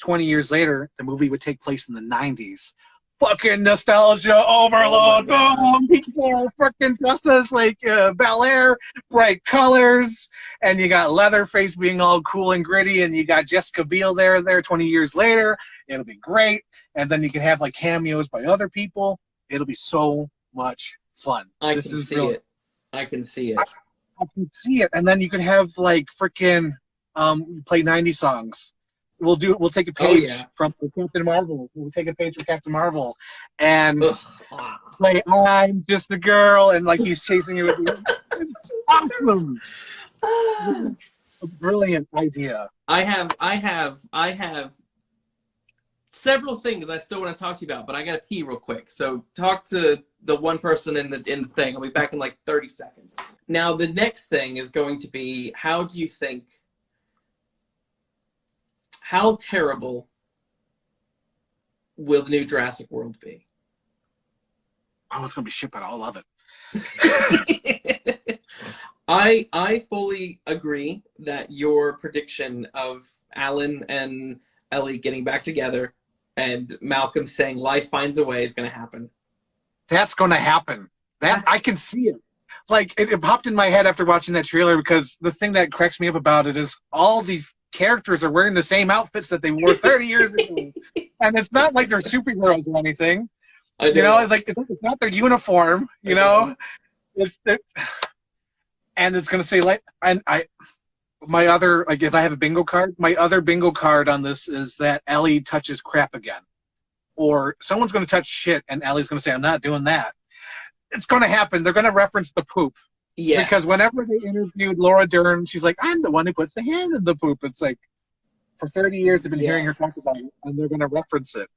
20 years later, the movie would take place in the 90s. Fucking nostalgia overload. Oh my God. People are fucking dressed as like Bel Air, bright colors, and you got Leatherface being all cool and gritty, and you got Jessica Biel there 20 years later. It'll be great. And then you can have like cameos by other people. It'll be so much fun. I This can is see real. it. I can see it. I can see it. And then you can have like freaking play 90 songs. We'll take a page yeah. from Captain Marvel. We'll take a page from Captain Marvel and Ugh. play I'm Just a Girl, and like he's chasing you with the awesome. A brilliant idea. I have several things I still want to talk to you about, but I gotta pee real quick. So talk to the one person in the thing. I'll be back in like 30 seconds. Now the next thing is going to be, how terrible will the new Jurassic World be? Oh, it's gonna be shit, but I'll love it. I fully agree that your prediction of Alan and Ellie getting back together and Malcolm saying life finds a way is going to happen. That's gonna happen. I can see it. Like it popped in my head after watching that trailer because the thing that cracks me up about it is all these characters are wearing the same outfits that they wore 30 years ago, and it's not like they're superheroes or anything. I know. Like it's not their uniform. And it's gonna say like, and my other, like if I have a bingo card, my other bingo card on this is that Ellie touches crap again, or someone's gonna touch shit, and Ellie's gonna say, "I'm not doing that." It's gonna happen. They're gonna reference the poop. Yes. Because whenever they interviewed Laura Dern, she's like, "I'm the one who puts the hand in the poop." It's like, for 30 years, they've been hearing her talk about it, and they're going to reference it.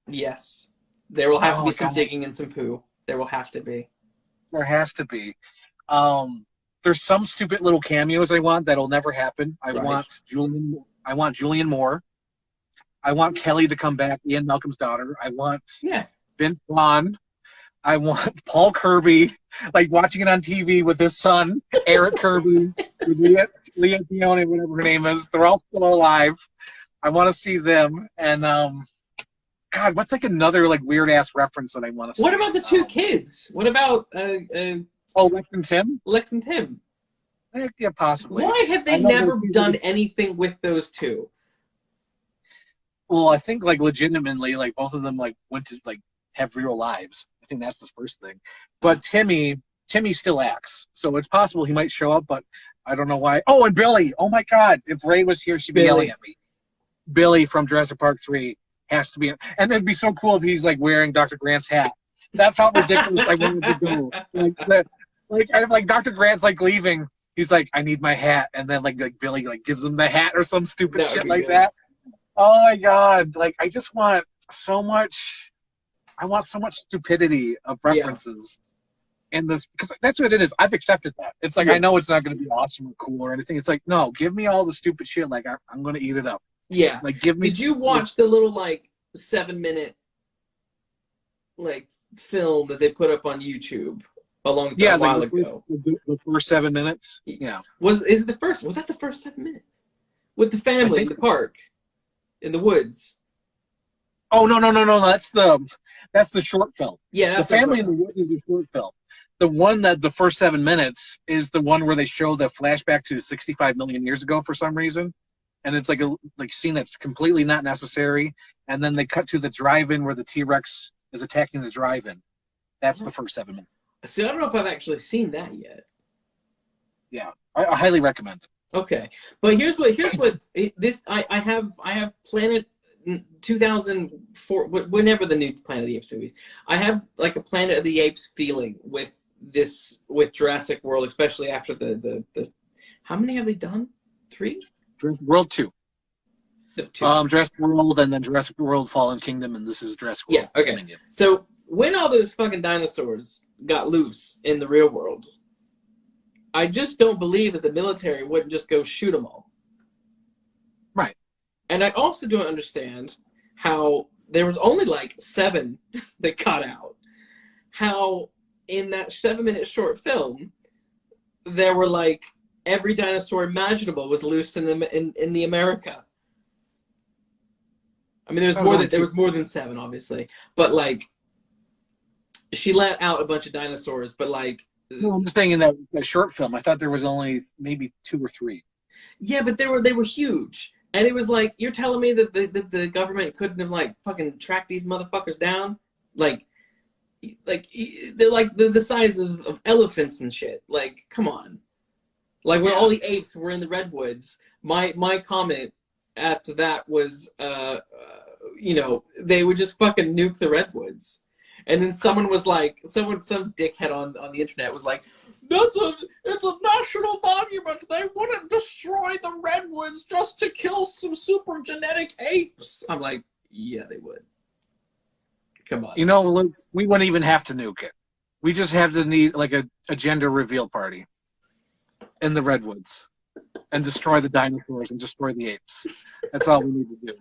Yes. There will have to be some God. digging and some poo. There will have to be. There has to be. There's some stupid little cameos I want that'll never happen. I want Julian Moore. I want Kelly to come back, Ian Malcolm's daughter. I want Vince Vaughn. I want Paul Kirby, like watching it on TV with his son, Eric Kirby, with Leah Tione, whatever her name is. They're all still alive. I want to see them. And, God, what's like another like weird ass reference that I want to see? What about the two kids? What about Lex and Tim? Lex and Tim? Yeah, possibly. Why have they never done anything with those two? Well, I think like legitimately, like both of them like went to like have real lives. I think that's the first thing. But Timmy Timmy still acts, so it's possible he might show up, but I don't know why. Oh, and Billy. Oh my God, if Ray was here, she'd be yelling at me. Billy from Jurassic Park 3 has to be, and it'd be so cool if he's like wearing Dr. Grant's hat. That's how ridiculous I wanted to go. Like Dr. Grant's like leaving. He's like, I need my hat, and then like Billy like gives him the hat or some stupid shit like that. Oh my God! Like I just want so much. I want so much stupidity of references in this, because that's what it is. I've accepted that. It's like I know it's not going to be awesome or cool or anything. It's like, no, give me all the stupid shit. Like I'm going to eat it up. Yeah. Like give me. Did you watch the little like 7-minute like film that they put up on YouTube a while ago? The first 7 minutes. Yeah. Was that the first 7 minutes with the family in the park, in the woods? Oh no! That's the short film. Yeah, the family in the woods is a short film. The one that the first 7 minutes is the one where they show the flashback to 65 million years ago for some reason, and it's like a scene that's completely not necessary. And then they cut to the drive-in where the T-Rex is attacking the drive-in. That's the first 7 minutes. See, I don't know if I've actually seen that yet. Yeah, I highly recommend it. Okay, but here's what this I have Planet 2004, whenever the new Planet of the Apes movies, I have like a Planet of the Apes feeling with Jurassic World, especially after the how many have they done? 3? Jurassic World 2. 2. Jurassic World, and then Jurassic World Fallen Kingdom, and this is Jurassic World. Yeah, okay. Dominion. So when all those fucking dinosaurs got loose in the real world, I just don't believe that the military wouldn't just go shoot them all. Right. And I also don't understand how there was only like 7 that got out. How in that 7-minute short film, there were like every dinosaur imaginable was loose in the America. I mean, there was more than 7, obviously, but like she let out a bunch of dinosaurs, but like. No, I'm just saying in that short film, I thought there was only maybe 2 or 3. Yeah, but they were huge. And it was like, you're telling me that the government couldn't have like fucking tracked these motherfuckers down? Like they're like the size of elephants and shit. Like, come on. Like when all the apes were in the redwoods, my comment after that was, they would just fucking nuke the redwoods. And then someone was like, some dickhead on the internet was like, it's a national monument. They wouldn't destroy the redwoods just to kill some super genetic apes. I'm like, yeah, they would. Come on. Look, we wouldn't even have to nuke it. We just have to need like a gender reveal party in the redwoods and destroy the dinosaurs and destroy the apes. That's all we need to do.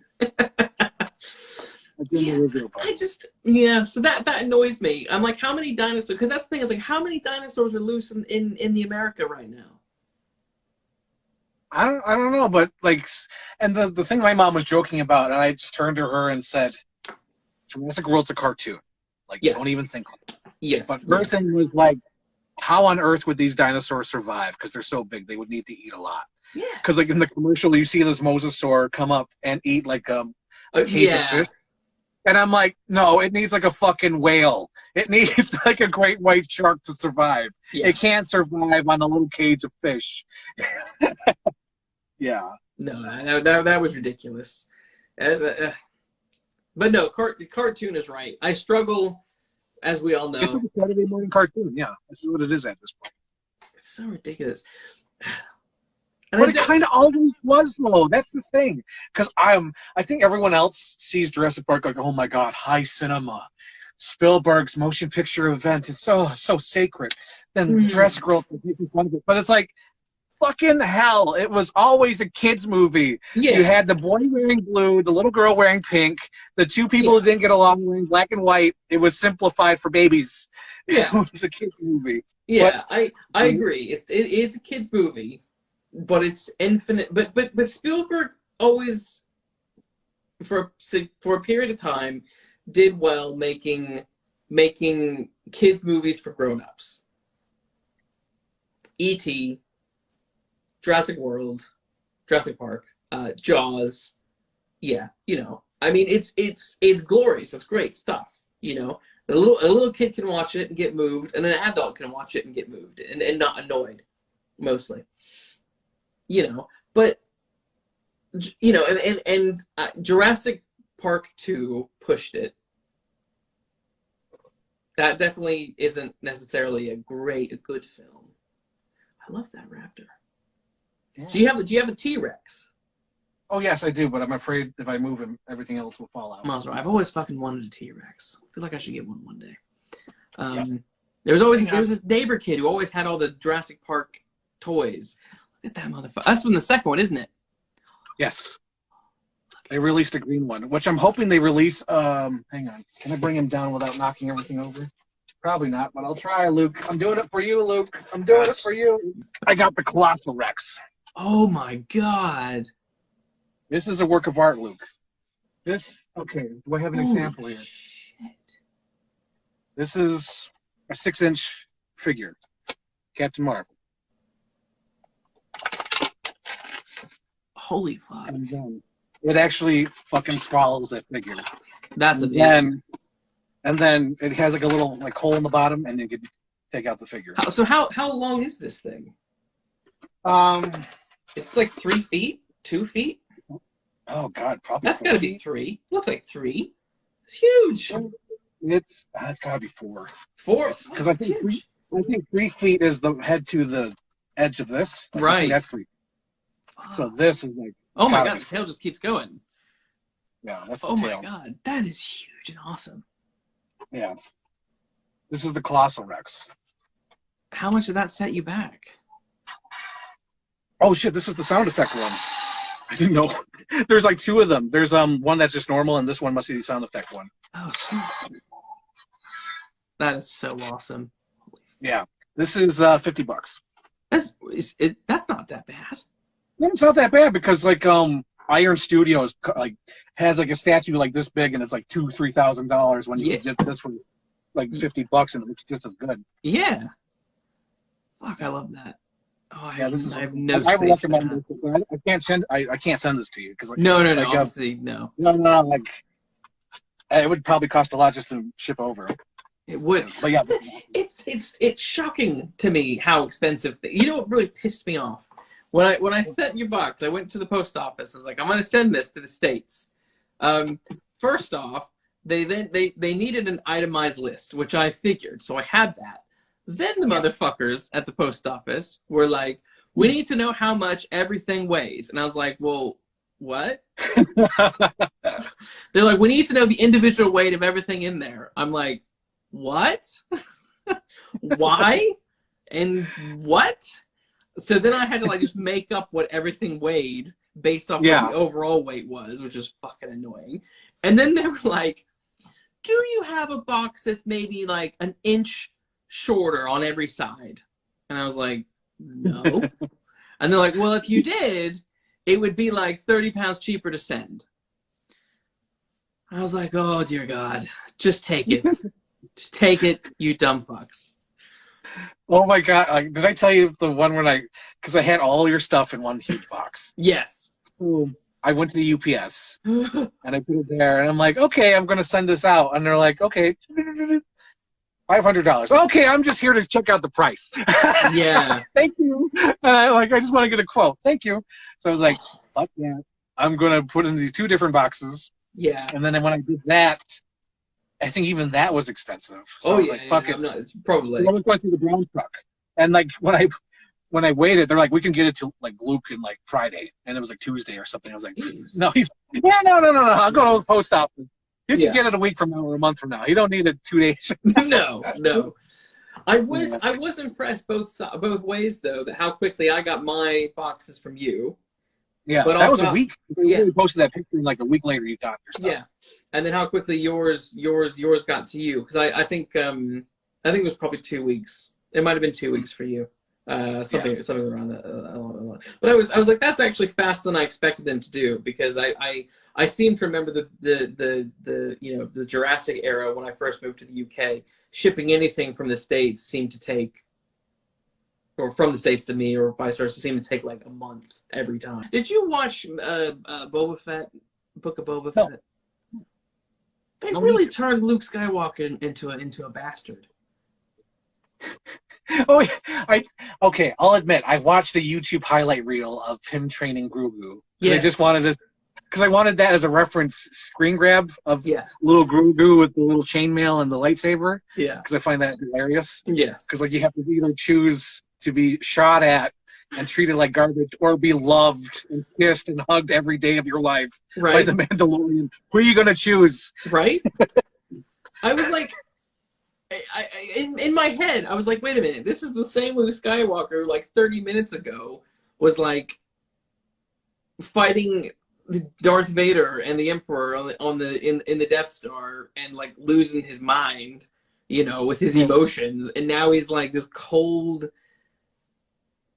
So that annoys me. I'm like, how many dinosaurs? Because that's the thing. Is like, how many dinosaurs are loose in the America right now? I don't know, but like, and the thing my mom was joking about, and I just turned to her and said, Jurassic World's a cartoon. Like, don't even think like that. Yes. But her thing was like, how on earth would these dinosaurs survive? Because they're so big, they would need to eat a lot. Yeah. Because like in the commercial, you see this mosasaur come up and eat like a cage of fish. And I'm like, no, it needs like a fucking whale. It needs like a great white shark to survive. Yeah. It can't survive on a little cage of fish. Yeah. No, that was ridiculous. But no, the cartoon is right. I struggle, as we all know. It's a Saturday morning cartoon. Yeah, this is what it is at this point. It's so ridiculous. But it kind of always was, though. That's the thing. Because I think everyone else sees Jurassic Park like, oh my God, high cinema, Spielberg's motion picture event. It's so sacred. Then Jurassic World is making fun of it. But it's like, fucking hell, it was always a kid's movie. Yeah. You had the boy wearing blue, the little girl wearing pink, the 2 people who didn't get along wearing black and white. It was simplified for babies. Yeah. It was a kid's movie. Yeah, but, I agree. It's a kid's movie. But it's infinite. But Spielberg always, for a period of time, did well making kids movies for grown-ups. E.T., Jurassic World, Jurassic Park, Jaws. Yeah, I mean it's glorious. It's great stuff. A little kid can watch it and get moved, and an adult can watch it and get moved and not annoyed, mostly. But and Jurassic Park 2 pushed it. That definitely isn't necessarily a good film. I love that raptor. Yeah. Do you have a T-Rex? Oh yes, I do, but I'm afraid if I move him, everything else will fall out. I've always fucking wanted a T-Rex. I feel like I should get one day. There was this neighbor kid who always had all the Jurassic Park toys. Look at that motherfucker. That's from the second one, isn't it? Yes. They released a green one, which I'm hoping they release. Hang on. Can I bring him down without knocking everything over? Probably not, but I'll try, Luke. I'm doing it for you, Luke. I'm doing it for you. I got the Colossal Rex. Oh my God. This is a work of art, Luke. Okay, do I have an example here? Shit. This is a 6-inch figure. Captain Marvel. Holy fuck. And it actually fucking swallows that figure. That's amazing. And then it has like a little like hole in the bottom, and you can take out the figure. So how long is this thing? It's like 3 feet, 2 feet. Oh God, probably. That's got to be 3. Looks like 3. It's huge. It's got to be 4. 4? Because I think 3 feet is the head to the edge of this. Right. I think that's 3. So this is like. Oh my God, the tail just keeps going. Yeah, that's the tail. tail. Oh my God, that is huge and awesome. Yeah. This is the Colossal Rex. How much did that set you back? Oh shit, this is the sound effect one. I didn't know. There's like 2 of them. There's one that's just normal, and this one must be the sound effect one. Oh shit. That is so awesome. Yeah. This is $50. That's not that bad. No, it's not that bad because like Iron Studios like has like a statue like this big, and it's like $2,000-$3,000 when you can get this for like $50 and it looks just as good. Yeah. Fuck, I love that. Oh, I have no I space for recommend that. this. I can't send this to you because like, No, like, obviously no. No, like it would probably cost a lot just to ship over. It would. But yeah, it's shocking to me how expensive. You know what really pissed me off? When I sent your box, I went to the post office. I was like, I'm gonna send this to the States. First off, they needed an itemized list, which I figured, so I had that. Then the motherfuckers at the post office were like, we need to know how much everything weighs. And I was like, well, what? They're like, we need to know the individual weight of everything in there. I'm like, what? Why? And what? So then I had to like just make up what everything weighed based off what the overall weight was, which is fucking annoying. And then they were like, do you have a box that's maybe like an inch shorter on every side? And I was like, no. And they're like, well, if you did, it would be like 30 pounds cheaper to send. I was like, oh dear God, just take it. Just take it, you dumb fucks. Oh my God, like, did I tell you the one when because I had all your stuff in one huge box? Yes. So I went to the UPS and I put it there, and I'm like, okay, I'm going to send this out. And they're like, okay, $500. Okay, I'm just here to check out the price. Yeah. Thank you. And I just want to get a quote. Thank you. So I was like, fuck yeah. I'm going to put in these 2 different boxes. Yeah. And then when I did that, I think even that was expensive. So I was like, fuck it. It's probably. I was going through the brown truck. And like when I waited, they're like, we can get it to like Luke in like Friday, and it was like Tuesday or something. I was like, no, no. I'll go to the post office. You can get it a week from now or a month from now. You don't need it 2 days. No. I was impressed both ways though, that how quickly I got my boxes from you. Yeah, but that was a week. Yeah, we posted that picture, and like a week later, you got your stuff. Yeah, and then how quickly yours got to you, because I think it was probably 2 weeks. It might have been 2 weeks for you. Something around that. But I was like, that's actually faster than I expected them to do, because I seem to remember the Jurassic era when I first moved to the UK. Shipping anything from the States seemed to take, or from the States to me, or vice versa, seemed to take like a month every time. Did you watch Boba Fett, Book of Boba Fett? They No really need to. turned Luke Skywalker into a bastard. Oh, okay. I'll admit I watched a YouTube highlight reel of him training Grogu. Yeah. I just wanted to, because I wanted that as a reference screen grab of Yeah. little Grogu with the little chainmail and the lightsaber. Yeah. Because I find that hilarious. Yes. Because like you have to either choose to be shot at and treated like garbage, or be loved and kissed and hugged every day of your life by Right. the Mandalorian. Who are you gonna choose? Right. I was like, in my head, I was like, wait a minute, this is the same Luke Skywalker like 30 minutes ago was like fighting Darth Vader and the Emperor in the Death Star and like losing his mind, you know, with his emotions, and now he's like this cold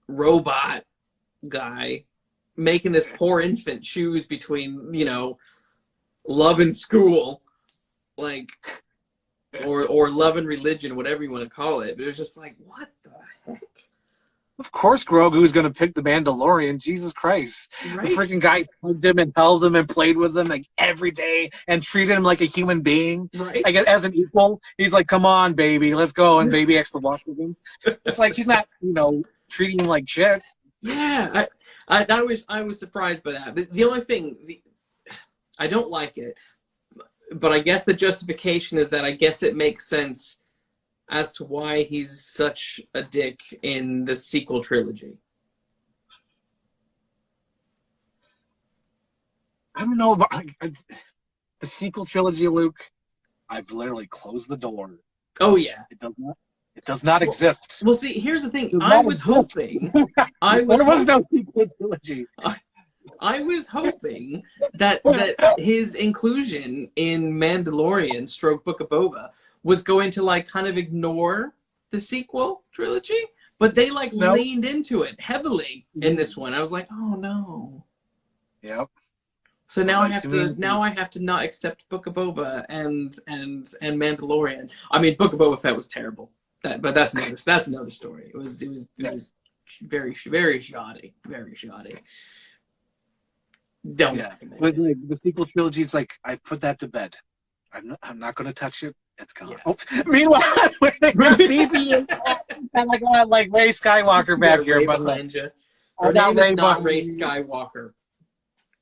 robot guy making this poor infant choose between, you know, love and school, like, or love and religion, whatever you want to call it. But it was just like, what the heck? Of course Grogu's going to pick the Mandalorian. Jesus Christ. Right? The freaking guy hugged him and held him and played with him like every day and treated him like a human being. Right? Like as an equal. He's like, come on, baby, let's go. And baby has to walk with him. It's like he's not, you know, treating him like shit. Yeah. I was surprised by that. The only thing, I don't like it, but I guess the justification is that I guess it makes sense as to why he's such a dick in the sequel trilogy. I don't know about the sequel trilogy, Luke. I've literally closed the door. Oh yeah. It does not exist. Well, see, here's the thing. Does I not was exist. hoping. There was no sequel trilogy. I was hoping that his inclusion in Mandalorian / Book of Boba was going to like kind of ignore the sequel trilogy, but they like leaned into it heavily in this one. I was like, oh no. Yep. So now I have to not accept Book of Boba and Mandalorian. I mean, Book of Boba Fett was terrible. But that's another story. It was very shoddy, very shoddy. Don't recommend but it. like the sequel trilogy is like I put that to bed. I'm not going to touch it. It's gone. Yeah. Oh, meanwhile, Phoebe and like Ray Skywalker back Yeah, here, Ray but behind you. Oh, Her not name is Ray not behind Ray you. Skywalker.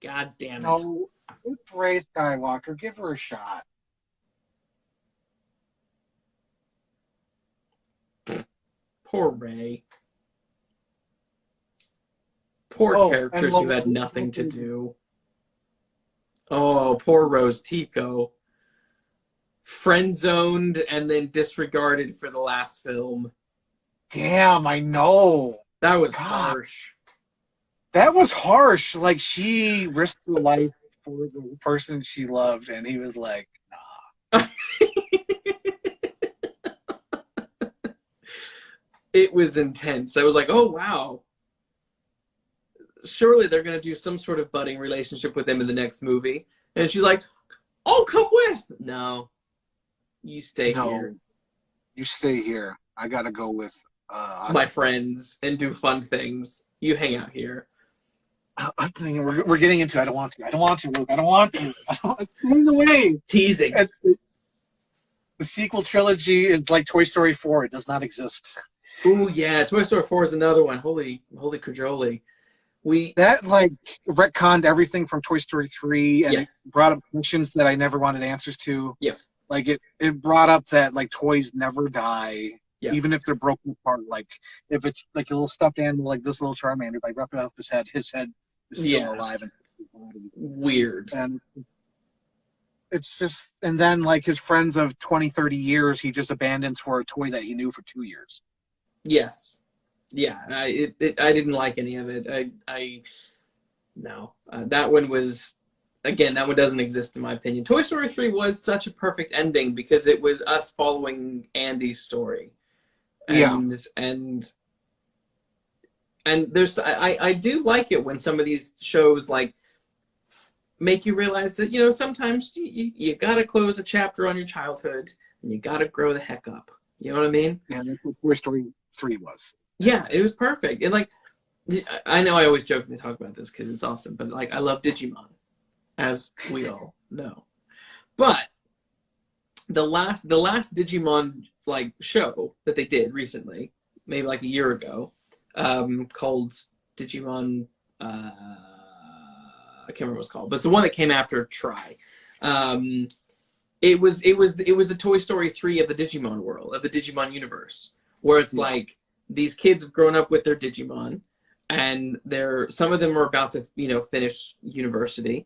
God damn it. No, it's Ray Skywalker. Give her a shot. Poor Ray. Poor Oh, characters and who had nothing to do. Oh, poor Rose Tico. Friend-zoned and then disregarded for the last film. Damn, I know. That was God. harsh. That was harsh. Like she risked her life for the person she loved, and he was like, nah. It was intense. I was like, oh, wow. Surely they're going to do some sort of budding relationship with him in the next movie. And she's like, I'll come with. No. You stay here. You stay here. I got to go with my friends and do fun things. You hang out here. I'm thinking we're getting into it. I don't want to, Luke. I don't want to. It's in the way. Teasing. The sequel trilogy is like Toy Story 4. It does not exist. Ooh, yeah. Toy Story 4 is another one. Holy cajoli. That like retconned everything from Toy Story 3, and it brought up questions that I never wanted answers to. Yeah. Like it brought up that like toys never die, even if they're broken apart. Like if it's like a little stuffed animal, like this little Charmander, if I rip it off his head is still alive and weird. And it's just, and then like his friends of 20, 30 years, he just abandons for a toy that he knew for 2 years. Yes. Yeah, I didn't like any of it. That one was, again, that one doesn't exist in my opinion. Toy Story 3 was such a perfect ending because it was us following Andy's story. And there's, I do like it when some of these shows like make you realize that, you know, sometimes you gotta close a chapter on your childhood and you gotta grow the heck up. You know what I mean? Yeah, that's what Toy Story 3 was. Yeah, it was perfect. And like, I know I always jokingly talk about this because it's awesome, but like, I love Digimon, as we all know. But the last Digimon like show that they did recently, maybe like a year ago, called Digimon. I can't remember what it's called, but it's the one that came after Try. It was the Toy Story 3 of the Digimon world, of the Digimon universe, where it's like these kids have grown up with their Digimon, and some of them are about to finish university,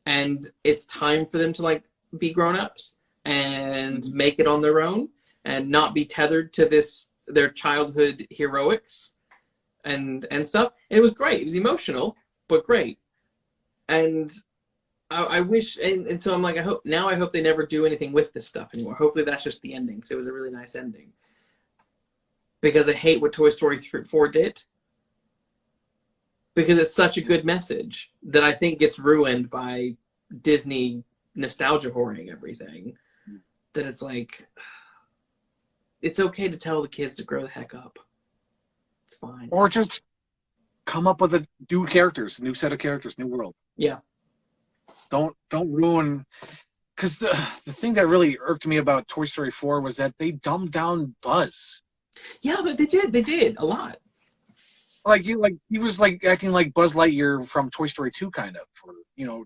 and it's time for them to like be grown-ups and make it on their own and not be tethered to their childhood heroics and stuff. And it was great. It was emotional, but great. And I wish, and so I'm like, I hope they never do anything with this stuff anymore. Hopefully that's just the ending, because it was a really nice ending. Because I hate what Toy Story 4 did. Because it's such a good message that I think gets ruined by Disney nostalgia whoring everything. That it's like, it's okay to tell the kids to grow the heck up. It's fine. Or just come up with a new set of characters, new world. Yeah. Don't ruin, because the thing that really irked me about Toy Story 4 was that they dumbed down Buzz. Yeah, they did a lot. Like he was like acting like Buzz Lightyear from Toy Story 2 kind of, or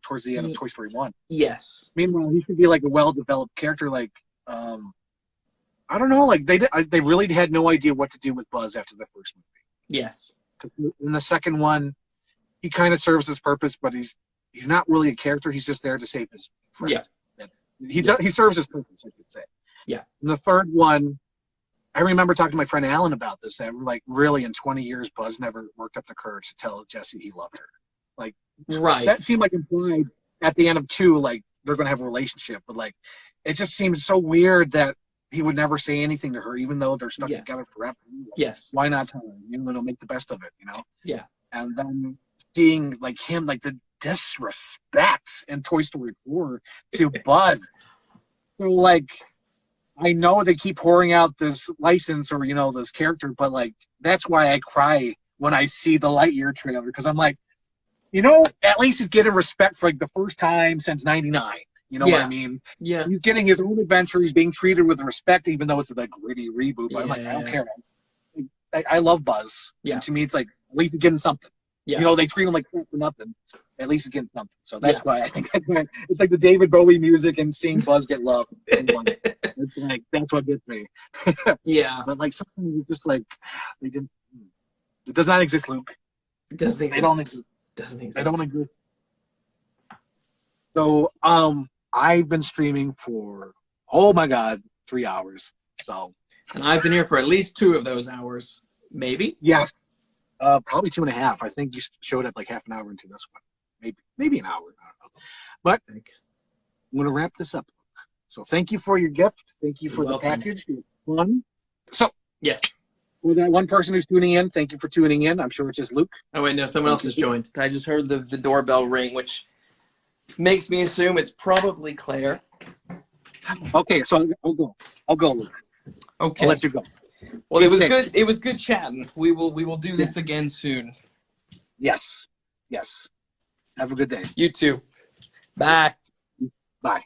towards the end of Toy Story 1. Yes. Meanwhile, he should be like a well-developed character. Like I don't know, like they really had no idea what to do with Buzz after the first movie. Yes. In the second one, he kind of serves his purpose, but he's not really a character. He's just there to save his friend. Yeah. He serves his purpose, I should say. Yeah. In the third one, I remember talking to my friend Alan about this. That like really in 20 years, Buzz never worked up the courage to tell Jessie he loved her. Like, right. That seemed like implied at the end of 2, like they're going to have a relationship, but like it just seems so weird that he would never say anything to her, even though they're stuck together forever. Yes. Why not tell her? Make the best of it, Yeah. And then seeing like him, like the disrespect in Toy Story 4 to Buzz. So like, I know they keep pouring out this license or this character, but like that's why I cry when I see the Lightyear trailer, because I'm like, at least he's getting respect for like the first time since '99. You know what I mean? Yeah. He's getting his own adventure. He's being treated with respect, even though it's a gritty reboot. But I'm like, I don't care. I love Buzz. Yeah. And to me, it's like at least he's getting something. Yeah. They treat him like crap for nothing. At least he's getting something. So that's why I think it's like the David Bowie music and seeing Buzz get love. It's like that's what gets me. Yeah. But like sometimes it's just like they didn't. It does not exist, Luke. It doesn't exist. They don't exist. Doesn't exist. They don't exist. So I've been streaming for 3 hours. So. And I've been here for at least 2 of those hours, maybe. Yes. Probably 2.5. I think you showed up like half an hour into this one. Maybe an hour. I don't know. But I'm going to wrap this up. So thank you for your gift. Thank you for the package. It was fun. So yes, for that one person who's tuning in, thank you for tuning in. I'm sure it's just Luke. Oh wait, no, someone else has joined. I just heard the doorbell ring, which makes me assume it's probably Claire. Okay, so I'll go, Luke. Okay. I'll let you go. Well, it was good. It was good chatting. We will do this again soon. Yes. Have a good day. You too. Bye. Bye.